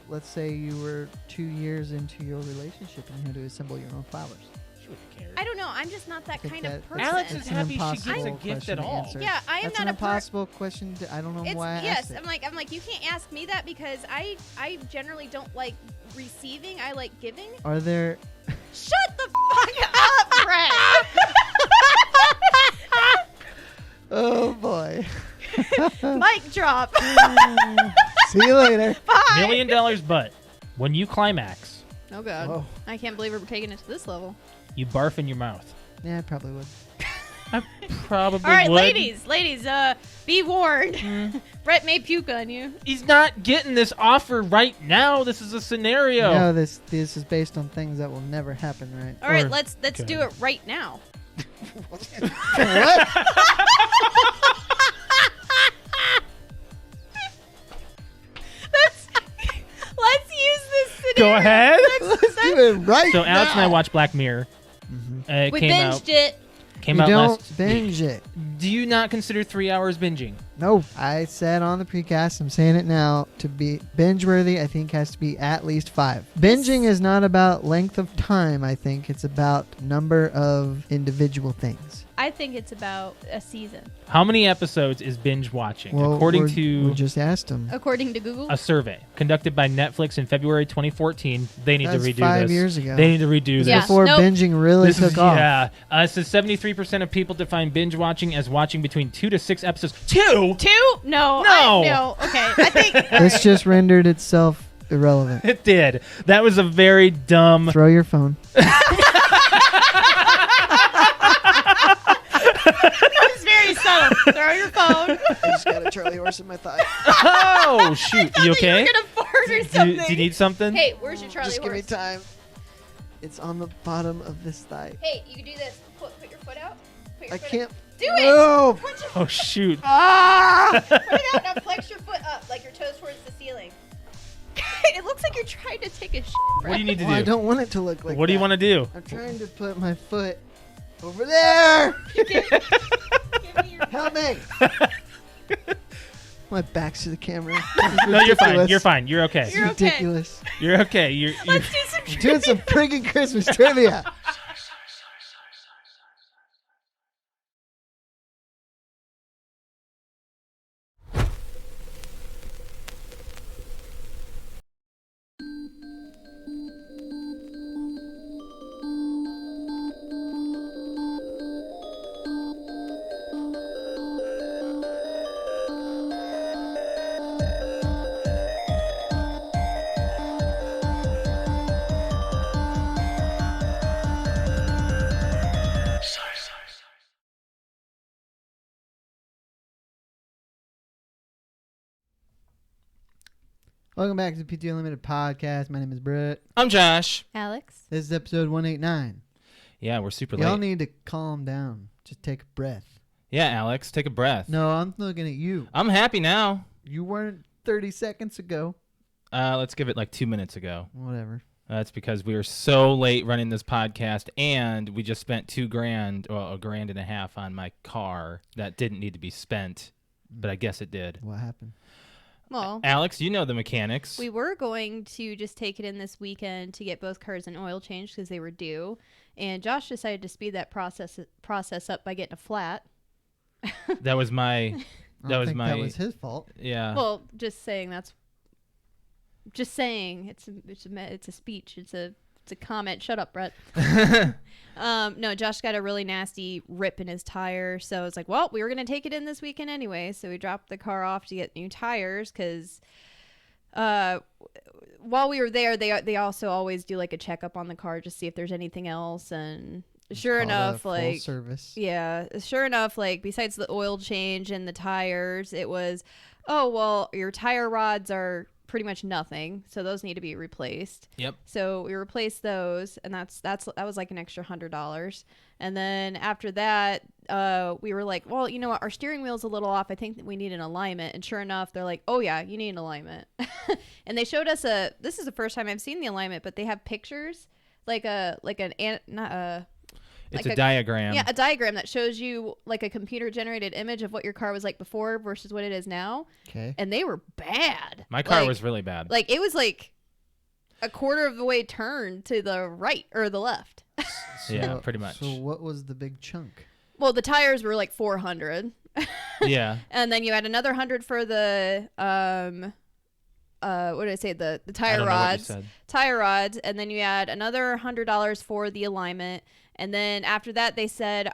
let's say you were 2 years into your relationship and you had to assemble your own flowers. I don't know. I'm just not that kind of person. Alex is happy she gets a gift at all. Yeah, I am That's not an a impossible question. I don't know why I asked it. I'm like, you can't ask me that because I generally don't like receiving. I like giving. Are there... Shut the fuck up, Brett. Oh, boy. Mic drop. See you later. Bye. $1 million, but when you climax, Oh, God. Whoa. I can't believe we're taking it to this level. you barf in your mouth. Yeah, I probably would. I probably All right, would. ladies, be warned. Brett may puke on you. He's not getting this offer right now. This is a scenario. No, this is based on things that will never happen, right? All right, Or- let's okay. do it right now. What? Let's use this scenario. Go ahead. Let's do it right So Alex and I now. watched Black Mirror. It We came binged out. it. Came You out don't last binge week. it. Do you not consider 3 hours binging? No, I said on the precast, I'm saying it now, to be binge-worthy, I think has to be at least 5. Binging is not about length of time, I think. It's about number of individual things. I think it's about a season. How many episodes is binge watching? Well, According we to just asked him. According to Google. a survey conducted by Netflix in February 2014, they need That's to redo 5 this. years ago. They need to redo Yeah. this. Before Nope. binging really This took is, off. yeah. It says 73% of people define binge watching as watching between 2 to 6 episodes. 2? 2? No. No. No. Okay. I think. This just rendered itself irrelevant. It did. That was a very dumb. Throw your phone. That was very subtle. Throw your phone. I just got a Charlie horse in my thigh. Oh, shoot. You okay? You're gonna fart or Do something. you need something? Hey, where's your Charlie Just give me horse? time. It's on the bottom of this thigh. Hey, you can do this. Put your foot out. Put your I foot can't. Out. Do it. No! Put your Oh, shoot. Ah! Put it out. Now flex your foot up like your toes towards the ceiling. It looks like you're trying to take a shit. What do you need to Well, I do? don't want it to look like What do you that. want to do? I'm trying to put my foot over there. Give me your Help me. My back's to the camera. No, you're fine. You're fine. You're okay. It's You're okay. ridiculous. You're okay. You're Let's do some I'm doing some friggin' Christmas trivia. Welcome back to the PTOUnlimited podcast. My name is Brett. I'm Josh. Alex. This is episode 189. Yeah, we're super Y'all late. need to calm down. Just take a breath. Yeah, Alex, take a breath. No, I'm looking at you. I'm happy now. You weren't 30 seconds ago. Let's give it like 2 minutes ago. Whatever. That's because we were so late running this podcast, and we just spent $2,000, well, $1,500 on my car that didn't need to be spent, but I guess it did. What happened? Well, Alex, you know the mechanics. we were going to just take it in this weekend to get both cars an oil change because they were due, and Josh decided to speed that process up by getting a flat. That was my. I That don't was think my. that was his fault. Yeah. Well, just saying it's a speech. It's a comment. Shut up, Brett. No, Josh got a really nasty rip in his tire, so it's like, well, we were gonna take it in this weekend anyway, so we dropped the car off to get new tires because while we were there, they also always do like a checkup on the car just see if there's anything else, and sure Called a enough, full like service. yeah, sure enough, like besides the oil change and the tires, it was, oh well, your tire rods are pretty much nothing, so those need to be replaced. Yep. So we replaced those, and that was like an extra $100. And then after that, we were like, well, you know what, our steering wheel's a little off. I think that we need an alignment. And sure enough, they're like, oh yeah, you need an alignment. And they showed us this is the first time I've seen the alignment, but they have pictures, It's like a diagram. yeah, a diagram that shows you like a computer generated image of what your car was like before versus what it is now. Okay. And they were bad. My car Like- was really bad. like it was like a quarter of the way turn to the right or the left. Yeah, pretty much. So what was the big chunk? Well, the tires were like 400. Yeah. And then you had another 100 for the what did I say? The I tire don't know what you rods. said. Tire rods, and then you had another $100 for the alignment. And then after that they said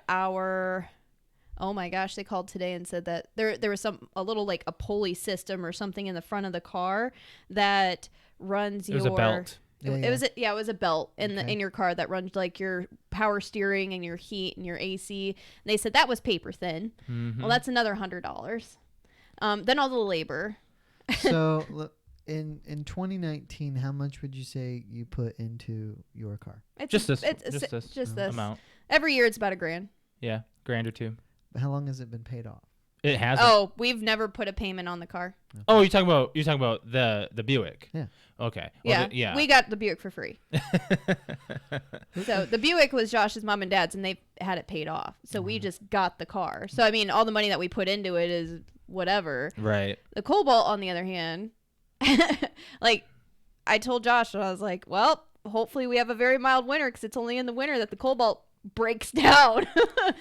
oh my gosh, they called today and said that there was a little like a pulley system or something in the front of the car that runs It was a belt. It was a belt Okay. in your car that runs like your power steering and your heat and your AC. And they said that was paper thin. Mhm. Well, that's another $100. Then all the labor. So look, in 2019, how much would you say you put into your car? It's Just this Just this. amount. Every year it's about $1,000. Yeah, grand or two. How long has it been paid off? It hasn't. Oh, we've never put a payment on the car. Oh, you're talking about the Buick. Yeah. Okay. Yeah, Well, yeah. we got the Buick for free. So the Buick was Josh's mom and dad's, and they had it paid off. So we just got the car. So I mean, all the money that we put into it is whatever. Right. The Cobalt, on the other hand, like I told Josh, I was like, well, hopefully we have a very mild winter because it's only in the winter that the Cobalt breaks down.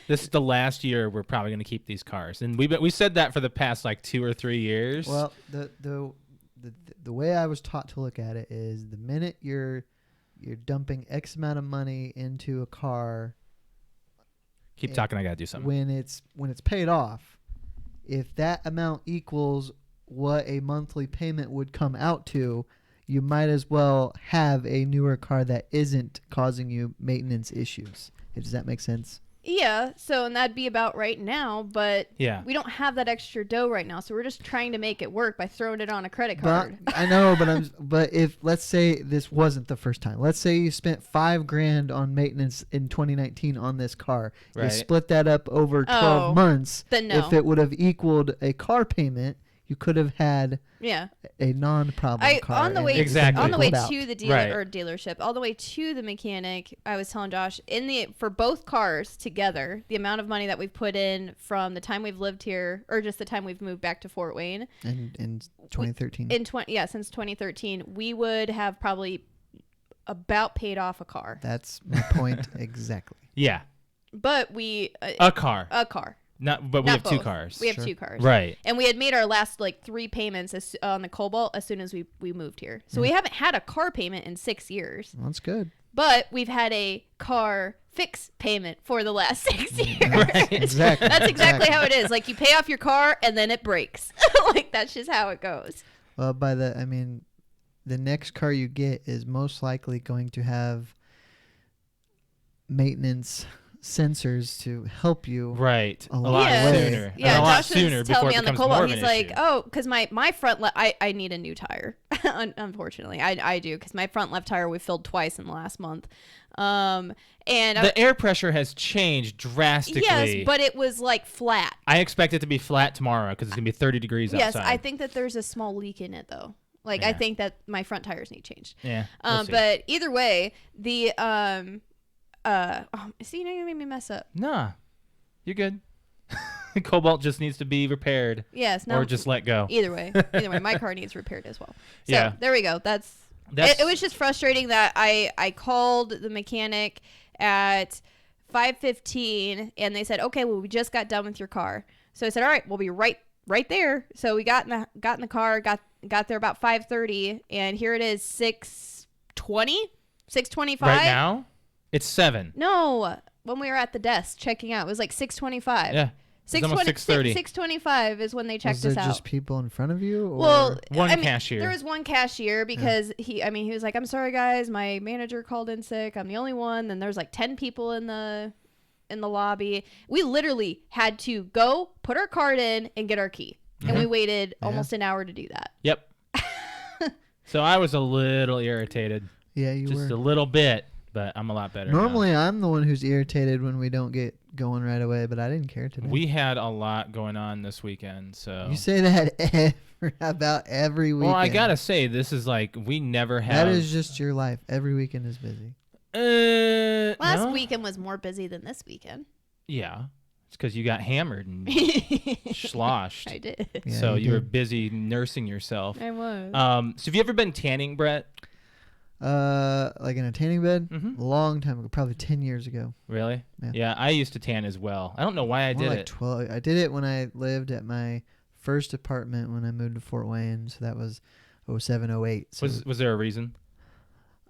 This is the last year we're probably going to keep these cars, and we said that for the past like 2 or 3 years. Well, the way I was taught to look at it is the minute you're dumping X amount of money into a car, keep talking. I got to do something. when it's paid off, if that amount equals what a monthly payment would come out to, you might as well have a newer car that isn't causing you maintenance issues. Does that make sense? Yeah, so and that'd be about right now, but Yeah. we don't have that extra dough right now, so we're just trying to make it work by throwing it on a credit But card. I know, but if let's say this wasn't the first time, let's say you spent $5,000 on maintenance in 2019 on this car, you Right. split that up over 12 Oh, months. then no. If it would have equaled a car payment, you could have had Yeah. a non-problem car. On the and way it Exactly. on the way equaled out. to the Right. dealership, all the way to the mechanic, I was telling Josh for both cars together, the amount of money that we've put in from the time we've lived here, or just the time we've moved back to Fort Wayne in 2013. since 2013, we would have probably about paid off a car. That's my point exactly. Yeah. But we A car. a car. But we Not have two both. cars. We have Sure. 2 cars. Right. And we had made our last like 3 payments on the Cobalt as soon as we moved here. So we haven't had a car payment in 6 years. Well, that's good. But we've had a car fix payment for the last 6 years. Right. Exactly. That's exactly how it is. Like you pay off your car and then it breaks. Like that's just how it goes. Well, the next car you get is most likely going to have maintenance sensors to help you. Right. A A lot lot Yeah. sooner. Yeah, a lot Josh sooner was before telling me it on the becomes more Cobalt, of an he's like, issue. oh, because my front I need a new tire. Unfortunately, I do because my front left tire we filled twice in the last month. And The air pressure has changed drastically. yes, but it was like flat. I expect it to be flat tomorrow because it's going to be 30 degrees Yes, outside. I think that there's a small leak in it though. Like I Yeah. think that my front tires need changed. Yeah. We'll see. But either way, the see, you made me mess up. Nah. You're good. Cobalt just needs to be repaired Yes, no. or just let go. Either way, my car needs repaired as well. So Yeah. there we go. That's it was just frustrating that I called the mechanic at 5:15 and they said, okay, well we just got done with your car. So I said, all right, we'll be right there. So we got in the car, got there about 5:30, and here it is 6:20, 6:25. Right now, it's 7. No, when we were at the desk checking out, it was like 6:25. Yeah. It's almost 6:30. 6:25 is when they checked Was us there out. just people in front of you? Or? Well, One cashier. There was one cashier because he was like, "I'm sorry, guys, my manager called in sick. I'm the only one." Then there's like 10 people in the lobby. We literally had to go put our card in and get our key, and we waited almost an hour to do that. Yep. So I was a little irritated, yeah, you just were. a little bit, but I'm a lot better now. Normally, I'm the one who's irritated when we don't get going right away, but I didn't care today. We had a lot going on this weekend, so. You say that about every weekend. Well, I gotta say, this is like we never have. That is just your life. Every weekend is busy. Last no? weekend was more busy than this weekend. Yeah, it's because you got hammered and sloshed. I did. Yeah, So you were did. busy nursing yourself. I was. So have you ever been tanning, Brett? Like in a tanning bed? Mhm. A long time ago, probably 10 years ago. Really? Yeah. I used to tan as well. I don't know why I More did like it. 12. I did it when I lived at my first apartment when I moved to Fort Wayne. So that was 07, 08. So, Was there a reason?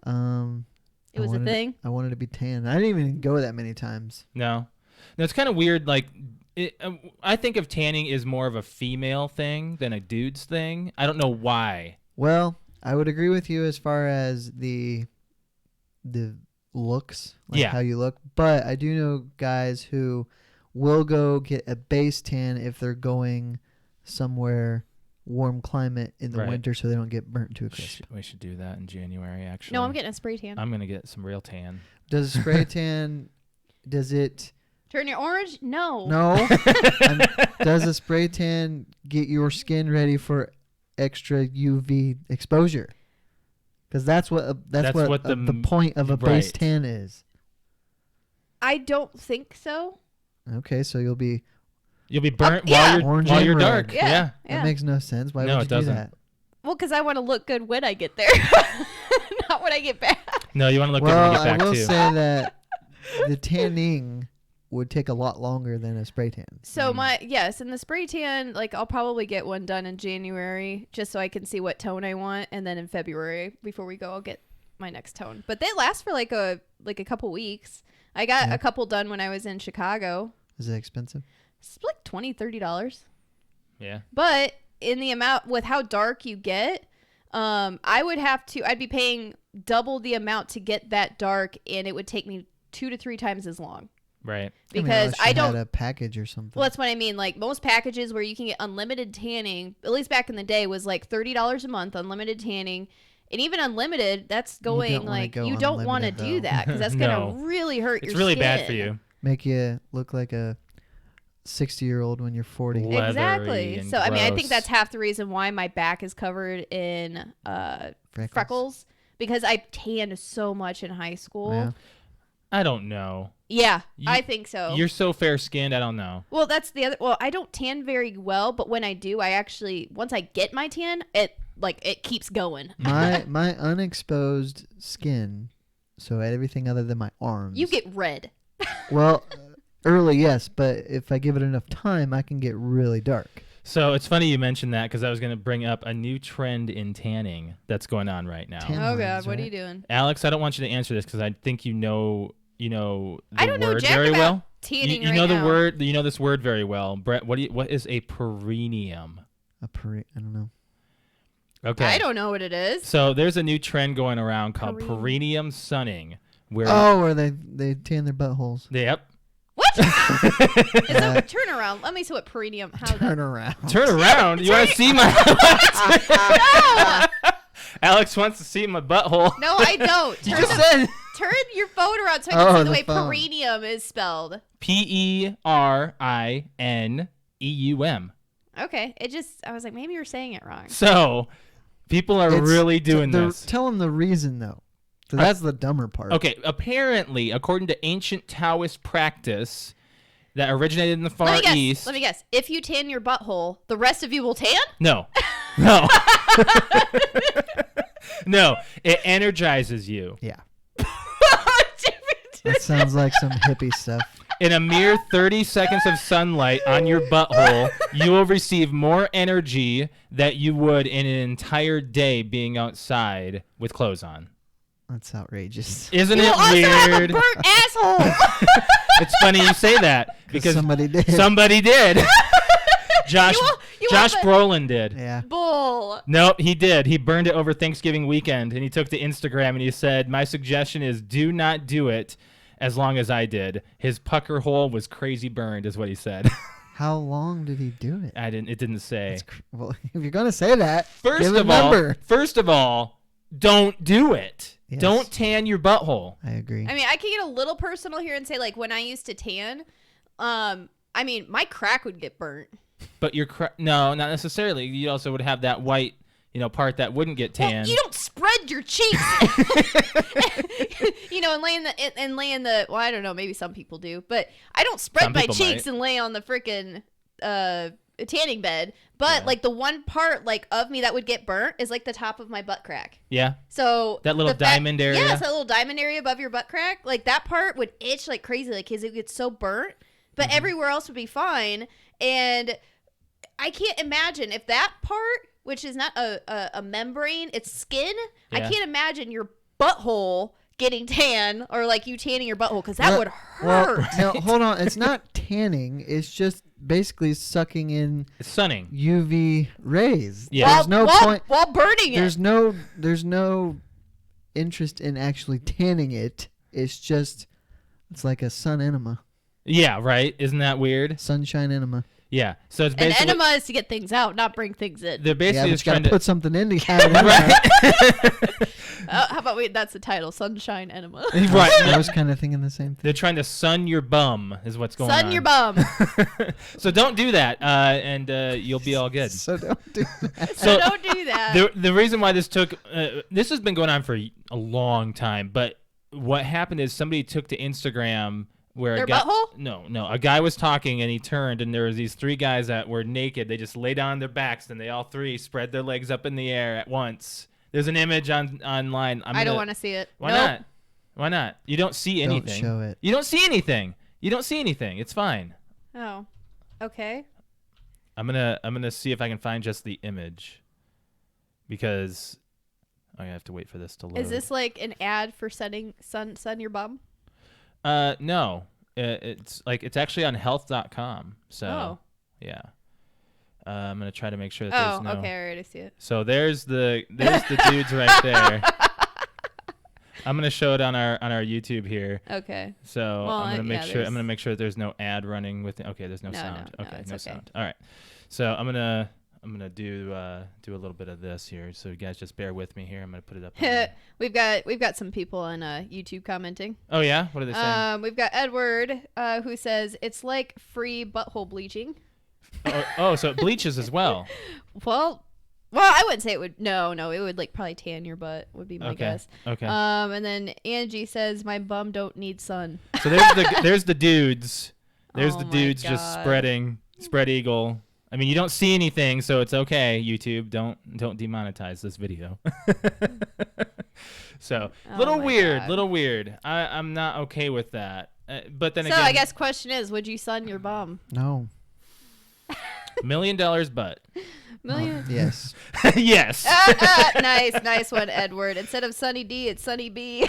It I was a wanted- thing. I wanted to be tan. I didn't even go that many times. No. No, it's kind of weird. Like, I think of tanning is more of a female thing than a dude's thing. I don't know why. Well, I would agree with you as far as the looks, like Yeah. how you look. But I do know guys who will go get a base tan if they're going somewhere warm climate in the Right. winter so they don't get burnt to a crisp. We should do that in January, actually. No, I'm getting a spray tan. I'm going to get some real tan. Does spray tan, does it, Turn your orange? No. no. Does a spray tan get your skin ready for extra UV exposure? Because that's what the point of a base right. tan is. I don't think so. Okay, so you'll be. You'll be burnt yeah. Orange while and you're red. dark. Yeah. That makes no sense. Why No, would it you doesn't. do that? Well, because I want to look good when I get there, not when I get back. No, you want to look good Well, when you get I back, will too. say that the tanning would take a lot longer than a spray tan. So and the spray tan, like I'll probably get one done in January just so I can see what tone I want, and then in February before we go, I'll get my next tone. But they last for like a couple weeks. I got a couple done when I was in Chicago. Is it expensive? It's like $20-$30. Yeah. But in the amount with how dark you get, I'd be paying double the amount to get that dark, and it would take me 2 to 3 times as long. Right. Because I don't. had a package or something. Well, that's what I mean. Like most packages where you can get unlimited tanning, at least back in the day, was like $30 a month, unlimited tanning. And even unlimited, that's going like you don't want to do that because that's No. going to really hurt your It's really skin. bad for you. Make you look like a 60-year-old when you're 40. Leathery Exactly. and So, I mean, I think gross. that's half the reason why my back is covered in freckles because I tanned so much in high school. Yeah. I don't know. Yeah, I think so. You're so fair-skinned, I don't know. Well, that's the other. Well, I don't tan very well, but when I do, I actually once I get my tan, it keeps going. My unexposed skin, so everything other than my arms. You get red. Well, early, yes, but if I give it enough time, I can get really dark. So it's funny you mentioned that because I was going to bring up a new trend in tanning that's going on right now. Tan Oh lines, God, what are right? you doing? Alex, I don't want you to answer this because I think you know the I don't know word jack very about well. tanning You right know the now. word. You know this word very well, Brett. What is a perineum? I don't know. Okay. I don't know what it is. So there's a new trend going around called Perine- perineum sunning, where Where they tan their buttholes. yep. What? Is that turn around? Let me see what perineum. How Turn that? around. Turn around. You want to see my? No, Alex wants to see my butthole. no, I don't. You Turn, just said turn your phone around so I can see Oh, the way the phone. perineum is spelled. Perineum. Okay, I was like, maybe you're saying it wrong. So people are It's- really doing this. Tell them the reason, though. 'Cause that's the dumber part. Okay, apparently, according to ancient Taoist practice that originated in the Far East. Let me guess. If you tan your butthole, the rest of you will tan? No. No. No. It energizes you. Yeah. That sounds like some hippie stuff. In a mere 30 seconds of sunlight on your butthole, you will receive more energy that you would in an entire day being outside with clothes on. That's outrageous. Isn't You will it also have a weird? burnt asshole. It's funny you say that because somebody did. Somebody did. Josh you Josh have a- Brolin did. Yeah. Bull. Nope, he did. He burned it over Thanksgiving weekend, and he took to Instagram and he said, "My suggestion is do not do it as long as I did." His pucker hole was crazy burned, is what he said. How long did he do it? It didn't say. Well, if you're gonna say that, First give a of all, number. don't do it. Yes. Don't tan your butthole. I agree. I mean, I could get a little personal here and say, like, when I used to tan, I mean, my crack would get burnt. But no, not necessarily. You also would have that white, part that wouldn't get tan. Well, you don't spread your cheeks, and lay in the. Well, I don't know. Maybe some people do, but I don't spread Some my people cheeks might. and lay on the freaking a tanning bed, but Yeah. like the one part like of me that would get burnt is like the top of my butt crack. Yeah. So That little diamond area? Yeah, it's that little diamond area above your butt crack. Like that part would itch like crazy, like because it gets so burnt. But everywhere else would be fine. And I can't imagine if that part, which is not a membrane, it's skin. I Yeah. can't imagine your butthole getting tan or like you tanning your butthole because that would hurt. Well, no, hold on. It's not tanning. It's just basically sucking in It's sunning. UV rays. Yeah. There's no point. While burning it. There's no interest in actually tanning it. It's like a sun enema, Yeah, right. Isn't that weird? sunshine enema. Yeah. So it's An basically enema is to get things out, not bring things in. they're Yeah, basically but just you gotta trying to put something in to have it in there. How about that's the title, Sunshine Enema. right. I was kind of thinking the same thing. They're trying to sun your bum is what's going on. Sun your bum. So don't do that, and you'll be all good. So don't do that. So don't do that. The reason why this took this has been going on for a long time, but what happened is somebody took to Instagram where Their a guy, butthole? No, a guy was talking and he turned and there was these three guys that were naked. They just lay down on their backs and they all three spread their legs up in the air at once. There's an image online. I don't want to see it. Why Nope. not? Why not? You don't see anything. Don't show it. You don't see anything. You don't see anything. It's fine. Oh. Okay. I'm gonna see if I can find just the image because I have to wait for this to load. Is this like an ad for sun your bum? No. It's actually on health.com. So Oh. yeah. I'm gonna try to make sure that there's Oh, no. okay, I already see it. So there's the dudes right there. I'm gonna show it on our YouTube here. Okay. So Well, I'm gonna make sure there's- I'm gonna make sure that there's no ad running with it. Okay, there's no No, sound. no, Okay, it's no okay. sound. All right. So I'm gonna do a little bit of this here. So you guys just bear with me here. I'm gonna put it up. on- we've got some people on YouTube commenting. Oh yeah, what are they saying? We've got Edward who says it's like free butthole bleaching. Oh, so it bleaches as well. Well, I wouldn't say it would. No, it would like probably tan your butt would be my Okay. guess. Okay. And then Angie says my bum don't need sun. So there's the dudes. There's Oh the my dudes just God. spread eagle. I mean, you don't see anything, so it's okay. YouTube, don't demonetize this video. So Oh little my weird. I'm not okay with that. But then So again, I guess question is, would you sun your bum? No. $1 million butt. Million. Yes. Yes. Nice one, Edward. Instead of Sunny D, it's Sunny B.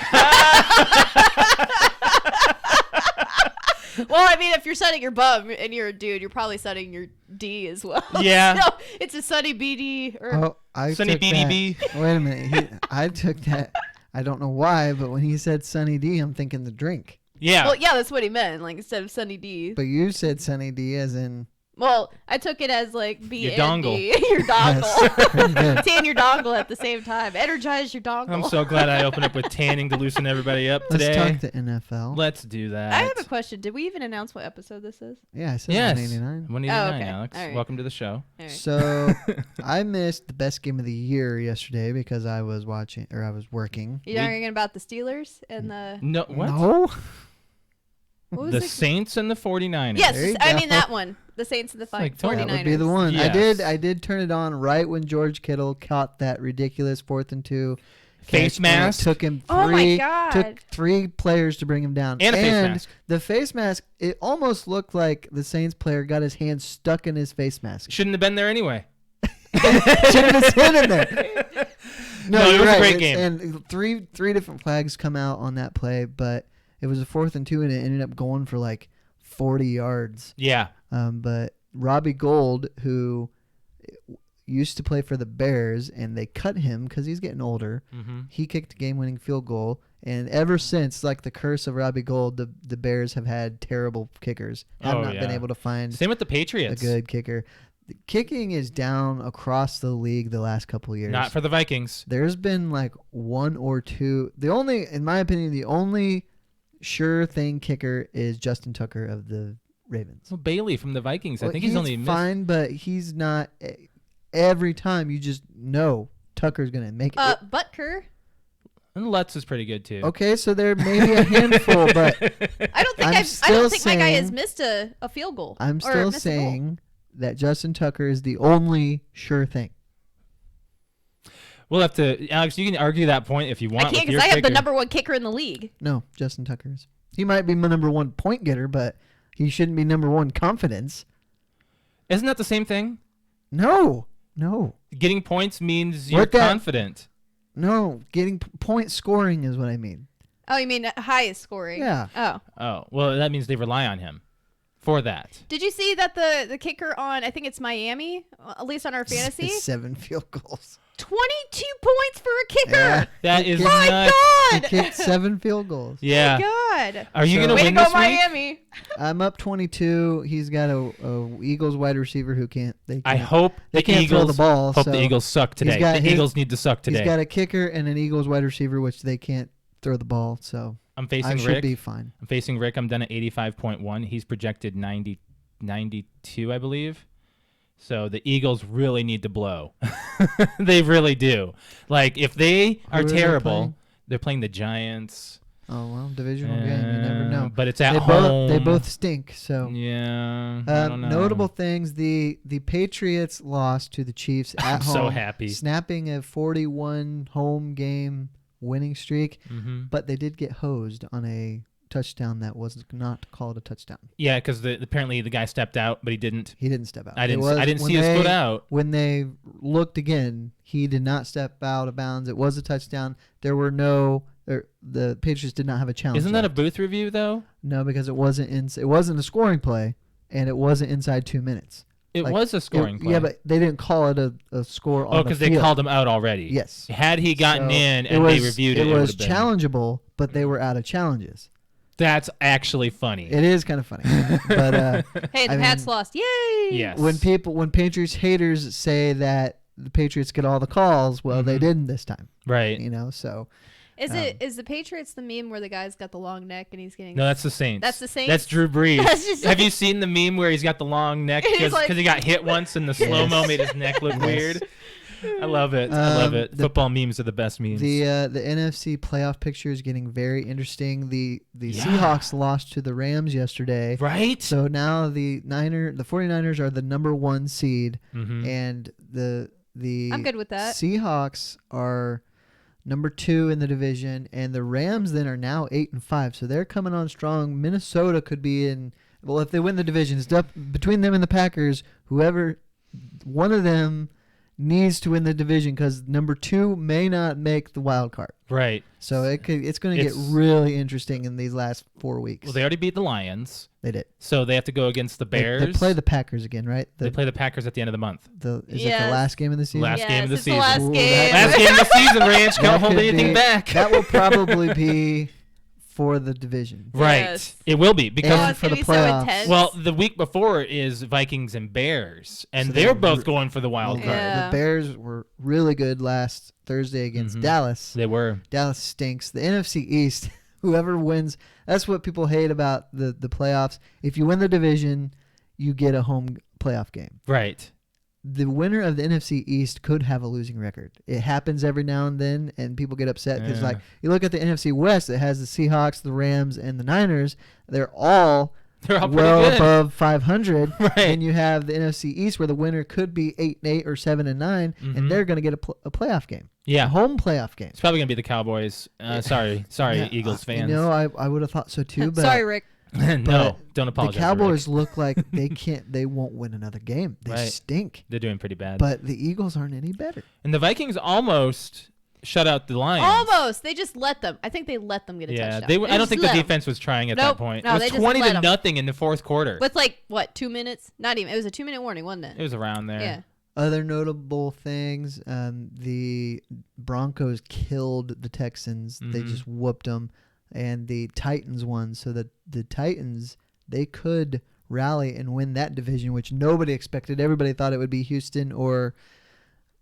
Well, I mean, if you're sunning your bum and you're a dude, you're probably sunning your D as well. Yeah. So it's a Sunny BD. Or Oh, I Sunny took that. BDB. Wait a minute. I took that. I don't know why, but when he said Sunny D, I'm thinking the drink. Yeah. Well, yeah, that's what he meant. Like instead of Sunny D. But you said Sunny D as in Well, I took it as like B Your and dongle. D. Your dongle. Yes. Very good. Tan your dongle at the same time. Energize your dongle. I'm so glad I opened up with tanning to loosen everybody up Let's today. talk to NFL. Let's do that. I have a question. Did we even announce what episode this is? Yeah, I said Yes. 189. 189, Oh, okay. Alex. All right. Welcome to the show. All right. So I missed the best game of the year yesterday because I was working. You talking about the Steelers and the No, what? No. what was The it? Saints and the 49ers. Yes, There you I go. mean that one. The Saints and the like 49ers. That would be the one. Yes. I did turn it on right when George Kittle caught that ridiculous 4th and 2 Face catch, and it mask? Took him Oh my three. God. Took 3 players to bring him down. And a face mask. The face mask. It almost looked like the Saints player got his hand stuck in his face mask. Shouldn't have been there anyway. Should have his hand in there. No, it you're was a right. great It's- game. And three different flags come out on that play, but it was a 4th and 2, and it ended up going for like 40 yards. Yeah. But Robbie Gould, who used to play for the Bears, and they cut him because he's getting older. Mm-hmm. He kicked a game-winning field goal, and ever since, like the curse of Robbie Gould, the Bears have had terrible kickers. Have Oh, not been yeah. able to find Same with the a Patriots. good kicker. The kicking is down across the league the last couple of years. Not for the Vikings. There's been like 1 or 2. In my opinion, the only sure thing kicker is Justin Tucker of the Ravens. Well, Bailey from the Vikings. I Well, think he's only missed. fine, but he's not. Every time you just know Tucker's gonna make it. Butker. And Lutz is pretty good too. Okay, so there may be a handful, but I don't think I'm I still don't think my guy has saying- missed a field goal. I'm or still missed a goal. saying that Justin Tucker is the only sure thing. We'll have to, Alex. You can argue that point if you want. I can't because because I have the number 1 kicker in the league. No, Justin Tucker is. He might be my number 1 point getter, but he shouldn't be number 1 confidence. Isn't that the same thing? No. Getting points means you're What that- confident. No, getting point scoring is what I mean. Oh, you mean highest scoring? Yeah. Oh. Oh, well, that means they rely on him for that. Did you see that the kicker on, I think it's Miami, at least on our fantasy? 7 field goals. 22 points for a kicker. Yeah. That is My nuts. He God. kicked 7 field goals. Yeah. My God. Are you So- going to Way to win go, this week? Miami. I'm up 22. He's got a Eagles wide receiver who can't. I hope they the can't Eagles throw the ball. hope so the Eagles suck today. got The his- Eagles need to suck today. He's got a kicker and an Eagles wide receiver, which they can't throw the ball. So I'm I facing should Rick. be fine. I'm facing Rick. I'm done at 85.1. He's projected 92, I believe. So the Eagles really need to blow. They really do. Like, if they are Who are they terrible, playing? they're playing the Giants. Oh well, divisional game. You never know. But it's at They home. both stink. So Yeah. I don't know. notable things: the Patriots lost to the Chiefs at I'm home. so happy. Snapping a 41 home game winning streak, Mm-hmm. but they did get hosed on a touchdown that was not called a touchdown. Yeah, because apparently the guy stepped out, but he didn't. He didn't step out. I It didn't. was- I didn't when see his they- foot out. When they looked again, he did not step out of bounds. It was a touchdown. There were no. The Patriots did not have a challenge. Isn't that a left. booth review though? No, because it wasn't it wasn't a scoring play, and it wasn't inside 2 minutes. It Like, was a scoring play. Yeah, but they didn't call it a score on oh, the because they field. called him out already. Yes. Had he gotten So in it and was, they reviewed it, it was would've been. challengeable, but they were out of challenges. That's actually funny. It is kind of funny, but Hey, the I Pats mean, lost. Yay. Yes. when Patriots haters say that the Patriots get all the calls, well, they Mhm. didn't this time. Right. You know, so Is the Patriots the meme where the guy's got the long neck and he's getting No, that's the Saints. That's the Saints? That's Drew Brees. That's just- Have you seen the meme where he's got the long neck He's because like- he got hit once and the slow mo made his neck look Yes. weird? I love it. I love it. the- Football memes are the best memes. the NFC playoff picture is getting very interesting. The Yeah. Seahawks lost to the Rams yesterday. right? So now the 49ers are the number 1 seed, Mhm. and the I'm good with that. Seahawks are number 2 in the division, and the Rams then are now 8-5. So they're coming on strong. Minnesota could be in. Well, if they win the division, it's up between them and the Packers. Whoever, one of them needs to win the division because number 2 may not make the wild card. Right. So it's going to get It's- really interesting in these last 4 weeks. Well, they already beat the Lions, They did. so they have to go against the Bears. They play the Packers again, right? They play the Packers at the end of the month. Is it the Yes. last game of the season? Last Yes, game of the it's season. The last Ooh, game. Last game of the season, Ranch. That Can't hold could anything be- back. That will probably be for the division. Right. Yes. It will be because Oh, And it's for gonna the be so playoffs. intense. well, the week before is Vikings and Bears, and So they're they're both going for the wild Well, card. Yeah. The Bears were really good last Thursday against Mhm. Dallas. They were. Dallas stinks. The NFC East, whoever wins, that's what people hate about the playoffs. If you win the division, you get a home playoff game. Right. The winner of the NFC East could have a losing record. It happens every now and then, and people get upset because, Yeah. like, you look at the NFC West, it has the Seahawks, the Rams, and the Niners. They're all They're all well pretty good. above 500. Right. And you have the NFC East, where the winner could be 8-8 or 7-9, Mhm. and they're going to get a playoff game, a Yeah. home playoff game. It's probably gonna be the Cowboys. Sorry, Yeah, Eagles fans. You know, I would have thought so too, but Sorry, Rick. no, but don't the apologize. Cowboys look like they won't win another game. They Right. stink. They're doing pretty bad. But the Eagles aren't any better. And the Vikings almost shut out the Lions. Almost. They just let them. I think they let them get a Yeah, touchdown. I don't just think the let 'em. defense was trying at Nope. that point. No, It they was just 20 let to 'em. nothing in the fourth quarter. With like what, 2 minutes? Not even. It was a 2-minute warning, wasn't it? It was around there. Yeah. Other notable things, the Broncos killed the Texans. They Mhm. just whooped them. And the Titans won. So the Titans, they could rally and win that division, which nobody expected. Everybody thought it would be Houston or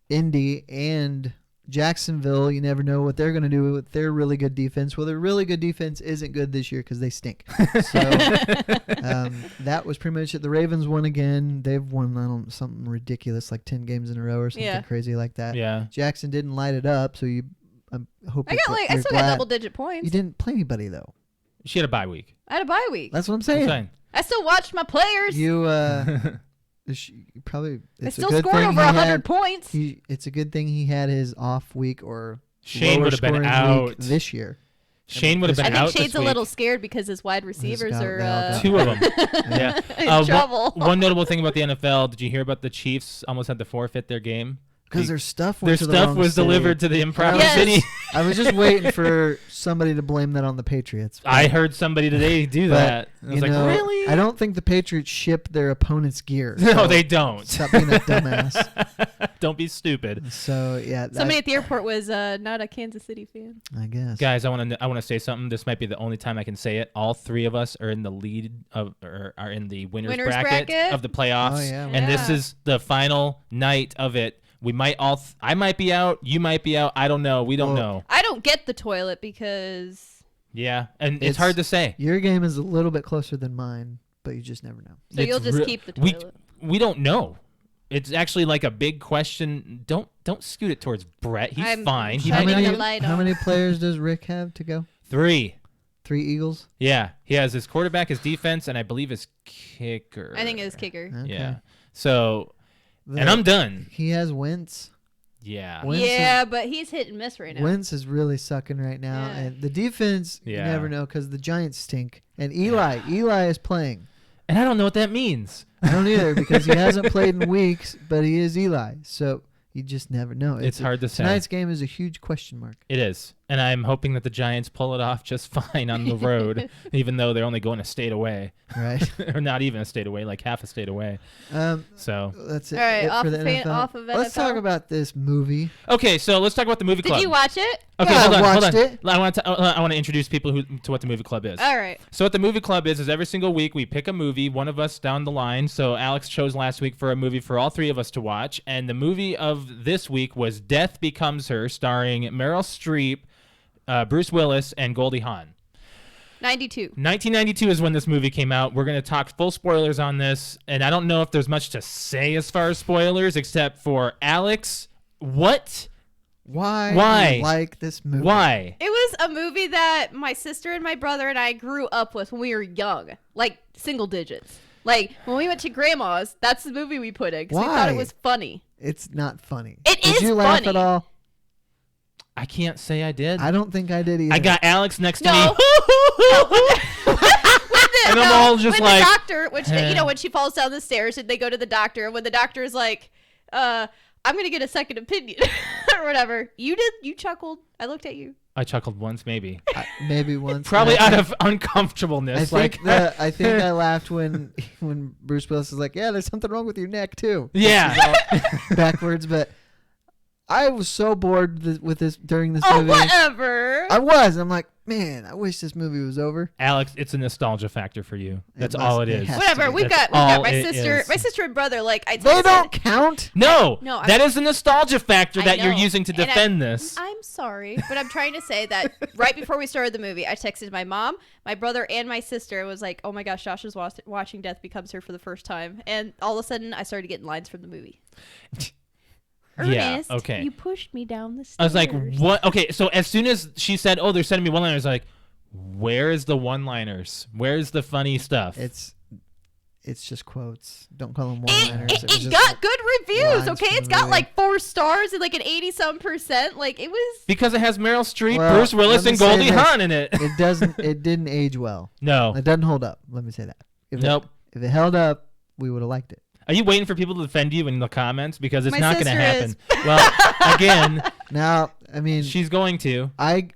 Indy and Jacksonville. You never know what they're going to do with their really good defense. Well, their really good defense isn't good this year because they stink. So that was pretty much it. The Ravens won again. They've won something ridiculous, like 10 games in a row or something Yeah. crazy like that. Yeah. Jackson didn't light it up, so I hope I got like I you're still got glad. double-digit points. You didn't play anybody though. She had a bye week. I had a bye week. That's what I'm I'm saying. saying. I still watched my players. You Probably. They It's still a good scored thing over he 100 had- points. It's a good thing he had his off week or Shane lower would have been scoring out week this year. Shane would have I been think out Shade's this a little week. scared because his wide receivers got- are they all got Two of them. Yeah. in trouble. One notable thing about the NFL, did you hear about the Chiefs almost had to forfeit their game? Because their stuff Their went to the stuff wrong was city. delivered to the improper Yes. city. I was just waiting for somebody to blame that on the Patriots. I heard somebody today do But, that. I was you like, know, really? I don't think the Patriots ship their opponent's gear. No, so they don't. Stop being a dumbass. Don't be stupid. So yeah, Somebody at the airport was not a Kansas City fan. I guess. Guys, I want to say something. This might be the only time I can say it. All three of us are in the lead of, or are in the winners bracket of the playoffs. Oh, yeah. And this Yeah. is the final night of it. We might I might be out. You might be out. I don't know. We don't know. I don't get the toilet because Yeah, and it's hard to say. Your game is a little bit closer than mine, but you just never know. so you'll just keep the toilet. We don't know. It's actually like a big question. Don't scoot it towards Brett. He's I'm fine. He shining might the be light How on. many players does Rick have to go? 3. 3 Eagles. Yeah, he has his quarterback, his defense, and I believe his kicker. I think it was kicker. Okay. Yeah. So, The- and I'm done. He has Wentz. Yeah. Wentz Yeah, but he's hit and miss right now. Wentz is really sucking right now, Yeah. and the defense you Yeah. never know because the Giants stink. And Eli is playing. And I don't know what that means. I don't either because he hasn't played in weeks, but he is Eli, so you just never know. It's hard to say. Tonight's game is a huge question mark. It is. And I'm hoping that the Giants pull it off just fine on the road, even though they're only going a state away. Right. Or not even a state away, like half a state away. So, That's it. All right, it off for the of NFL. off of Let's talk NFL. about this movie. okay, so let's talk about the movie club. Did you watch it? Okay, Yeah, hold I on, hold watched on. it. I want to introduce people to what the movie club is. All right. So what the movie club is every single week we pick a movie, one of us down the line. So Alex chose last week for a movie for all three of us to watch, and the movie of this week was Death Becomes Her, starring Meryl Streep, Bruce Willis, and Goldie Hawn. 92. 1992 is when this movie came out. We're going to talk full spoilers on this, and I don't know if there's much to say as far as spoilers, except for Alex. What? Why? Why? Do you like this movie? Why? It was a movie that my sister and my brother and I grew up with when we were young, like single digits. Like when we went to grandma's, that's the movie we put in because we thought it Why? was funny. It's not funny. It Did is you laugh funny. at all? I can't say I did. I don't think I did either. I got Alex next to No. me. And I'm all just when like, the doctor, which when she falls down the stairs and they go to the doctor, and when the doctor is like, I'm gonna get a second opinion or whatever. You chuckled. I looked at you. I chuckled once, maybe. Maybe once. Probably And I out think- of uncomfortableness. I think I laughed when Bruce Willis is like, "Yeah, there's something wrong with your neck too." Yeah. Backwards, but I was so bored with this during this Oh, movie. whatever. I'm like, man, I wish this movie was over. Alex, it's a nostalgia factor for you. That's must- all it it is. has Whatever. to be. We've That's got all my it sister, is. my sister and brother. Like I They texted- don't count. No, No, that is the nostalgia factor I that you're know. using to And defend this. I'm sorry, but I'm trying to say that right before we started the movie, I texted my mom, my brother, and my sister. It was like, oh my gosh, Josh is watching Death Becomes Her for the first time. And all of a sudden, I started getting lines from the movie. Yeah, Ernest, okay. you pushed me down the stairs. I was like, what? Okay, so as soon as she said, oh, they're sending me one-liners, like, where is the one-liners? Where's the funny stuff? It's just quotes. Don't call them It, one-liners. it, was it just got good reviews, lines okay? from It's the got movie. like 4 stars and like an 80-some%. Like, it was... because it has Meryl Streep, Well, Bruce Willis, let me and say Goldie this. Hawn in it. It didn't age well. No. It doesn't hold up. Let me say that. Nope. If it held up, we would have liked it. Are you waiting for people to defend you in the comments? Because it's My not going to sister happen. is. Well, again, Now, I mean, she's going to.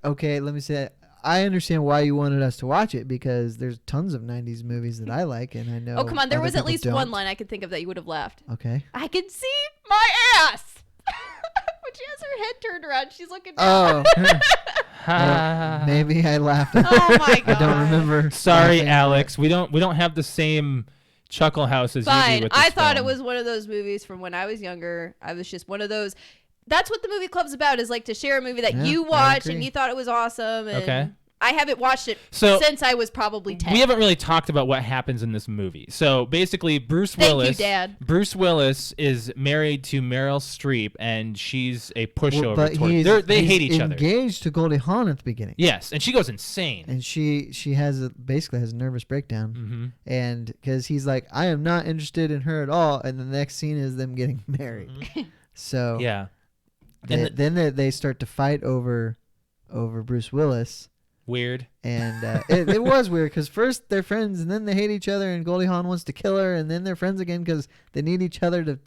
okay, let me say that. I understand why you wanted us to watch it because there's tons of 90s movies that I like and I know Oh, come on. There other was at people least don't. one line I could think of that you would have laughed. Okay. I can see my ass. When she has her head turned around, she's looking down. Oh, Ha. maybe I laughed at Oh my god. I don't remember. Sorry, laughing. Alex. We don't have the same chuckle house as you do Fine. with this I thought it film. was one of those movies from when I was younger. I was just one of those. That's what the movie club's about, is like to share a movie that Yeah, you I watched and agree. you thought it was awesome. And Okay. I haven't watched it So, since I was probably 10. We haven't really talked about what happens in this movie. So basically, Bruce Willis. Thank you, Dad. Bruce Willis is married to Meryl Streep, and she's a pushover. But They hate each other. Engaged to Goldie Hawn at the beginning. Yes, and she goes insane. And she basically has a nervous breakdown, Mm-hmm. and because he's like, I am not interested in her at all, and the next scene is them getting married. So Yeah. then they start to fight over Bruce Willis. Weird. And it was weird because first they're friends and then they hate each other and Goldie Hawn wants to kill her and then they're friends again because they need each other to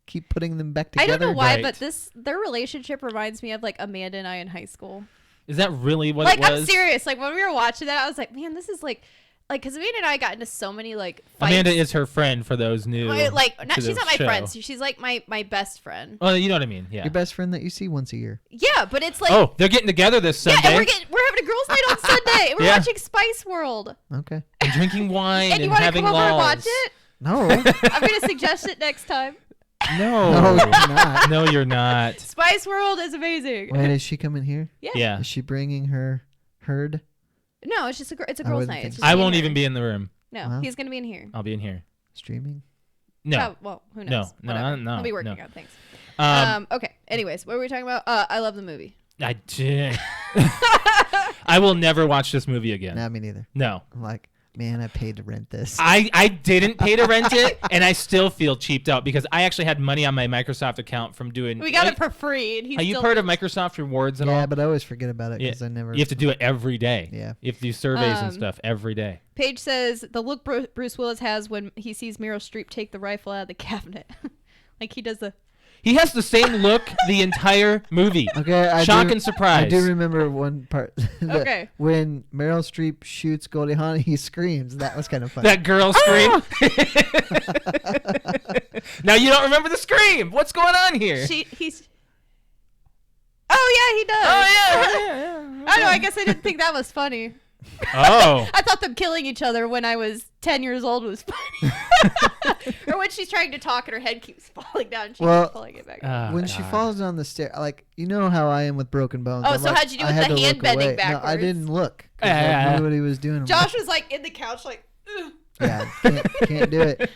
keep putting them back together. I don't know why, Right. but their relationship reminds me of like Amanda and I in high school. Is that really what Like, it was? I'm serious. Like, when we were watching that, I was like, man, this is like, because Amanda and I got into so many like fights. Amanda is her friend for those new. She's not my show. friend. She's like my best friend. Oh, you know what I mean? Yeah. Your best friend that you see once a year. Yeah, but it's like, Oh, they're getting together this yeah, Sunday. and we're having a girls' night on Sunday. And we're Yeah. watching Spice World. Okay. And drinking wine And you and want to having come over and laws. watch it? No. I'm gonna suggest it next time. No. No, you're not. No, you're not. Spice World is amazing. Wait, is she coming here? Yeah. Yeah. Is she bringing her herd? No, it's just it's a I girls' wouldn't night. think It's so. just I me won't and even her. be in the room. No, Wow. he's gonna be in here. I'll be in here. Streaming? No. Oh, well, who knows? No, Whatever. no. I'll be working no. on things. Um, Okay. Anyways, what were we talking about? I love the movie. I did. I will never watch this movie again. Nah, me neither. No. I'm like, man, I paid to rent this. I didn't pay to rent it, and I still feel cheaped out because I actually had money on my Microsoft account from doing. We got it for free. And he's Are you still part of Microsoft Rewards at all? Yeah, but I always forget about it Yeah. because I never. You have to do it every day. Yeah. You have to do surveys and stuff every day. Paige says the look Bruce Willis has when he sees Meryl Streep take the rifle out of the cabinet. Like he does the. He has the same look the entire movie. Okay, Shock and surprise. I do remember one part. that Okay. When Meryl Streep shoots Goldie Hawn, he screams. That was kind of funny. That girl scream. Now you don't remember the scream. What's going on here? He's. Oh yeah, he does. Oh I don't know. I guess I didn't think that was funny. Oh. I thought them killing each other when I was 10 years old was funny. Or when she's trying to talk and her head keeps falling down and she keeps pulling it back up. When she falls down the stair, like, you know how I am with broken bones. Oh, I'm so like, how'd you do I with had the to hand look bending away. No, I backwards? didn't look. 'Cause I knew what he was doing. I'm Josh was like in the couch like, ugh. like, yeah, can't do it.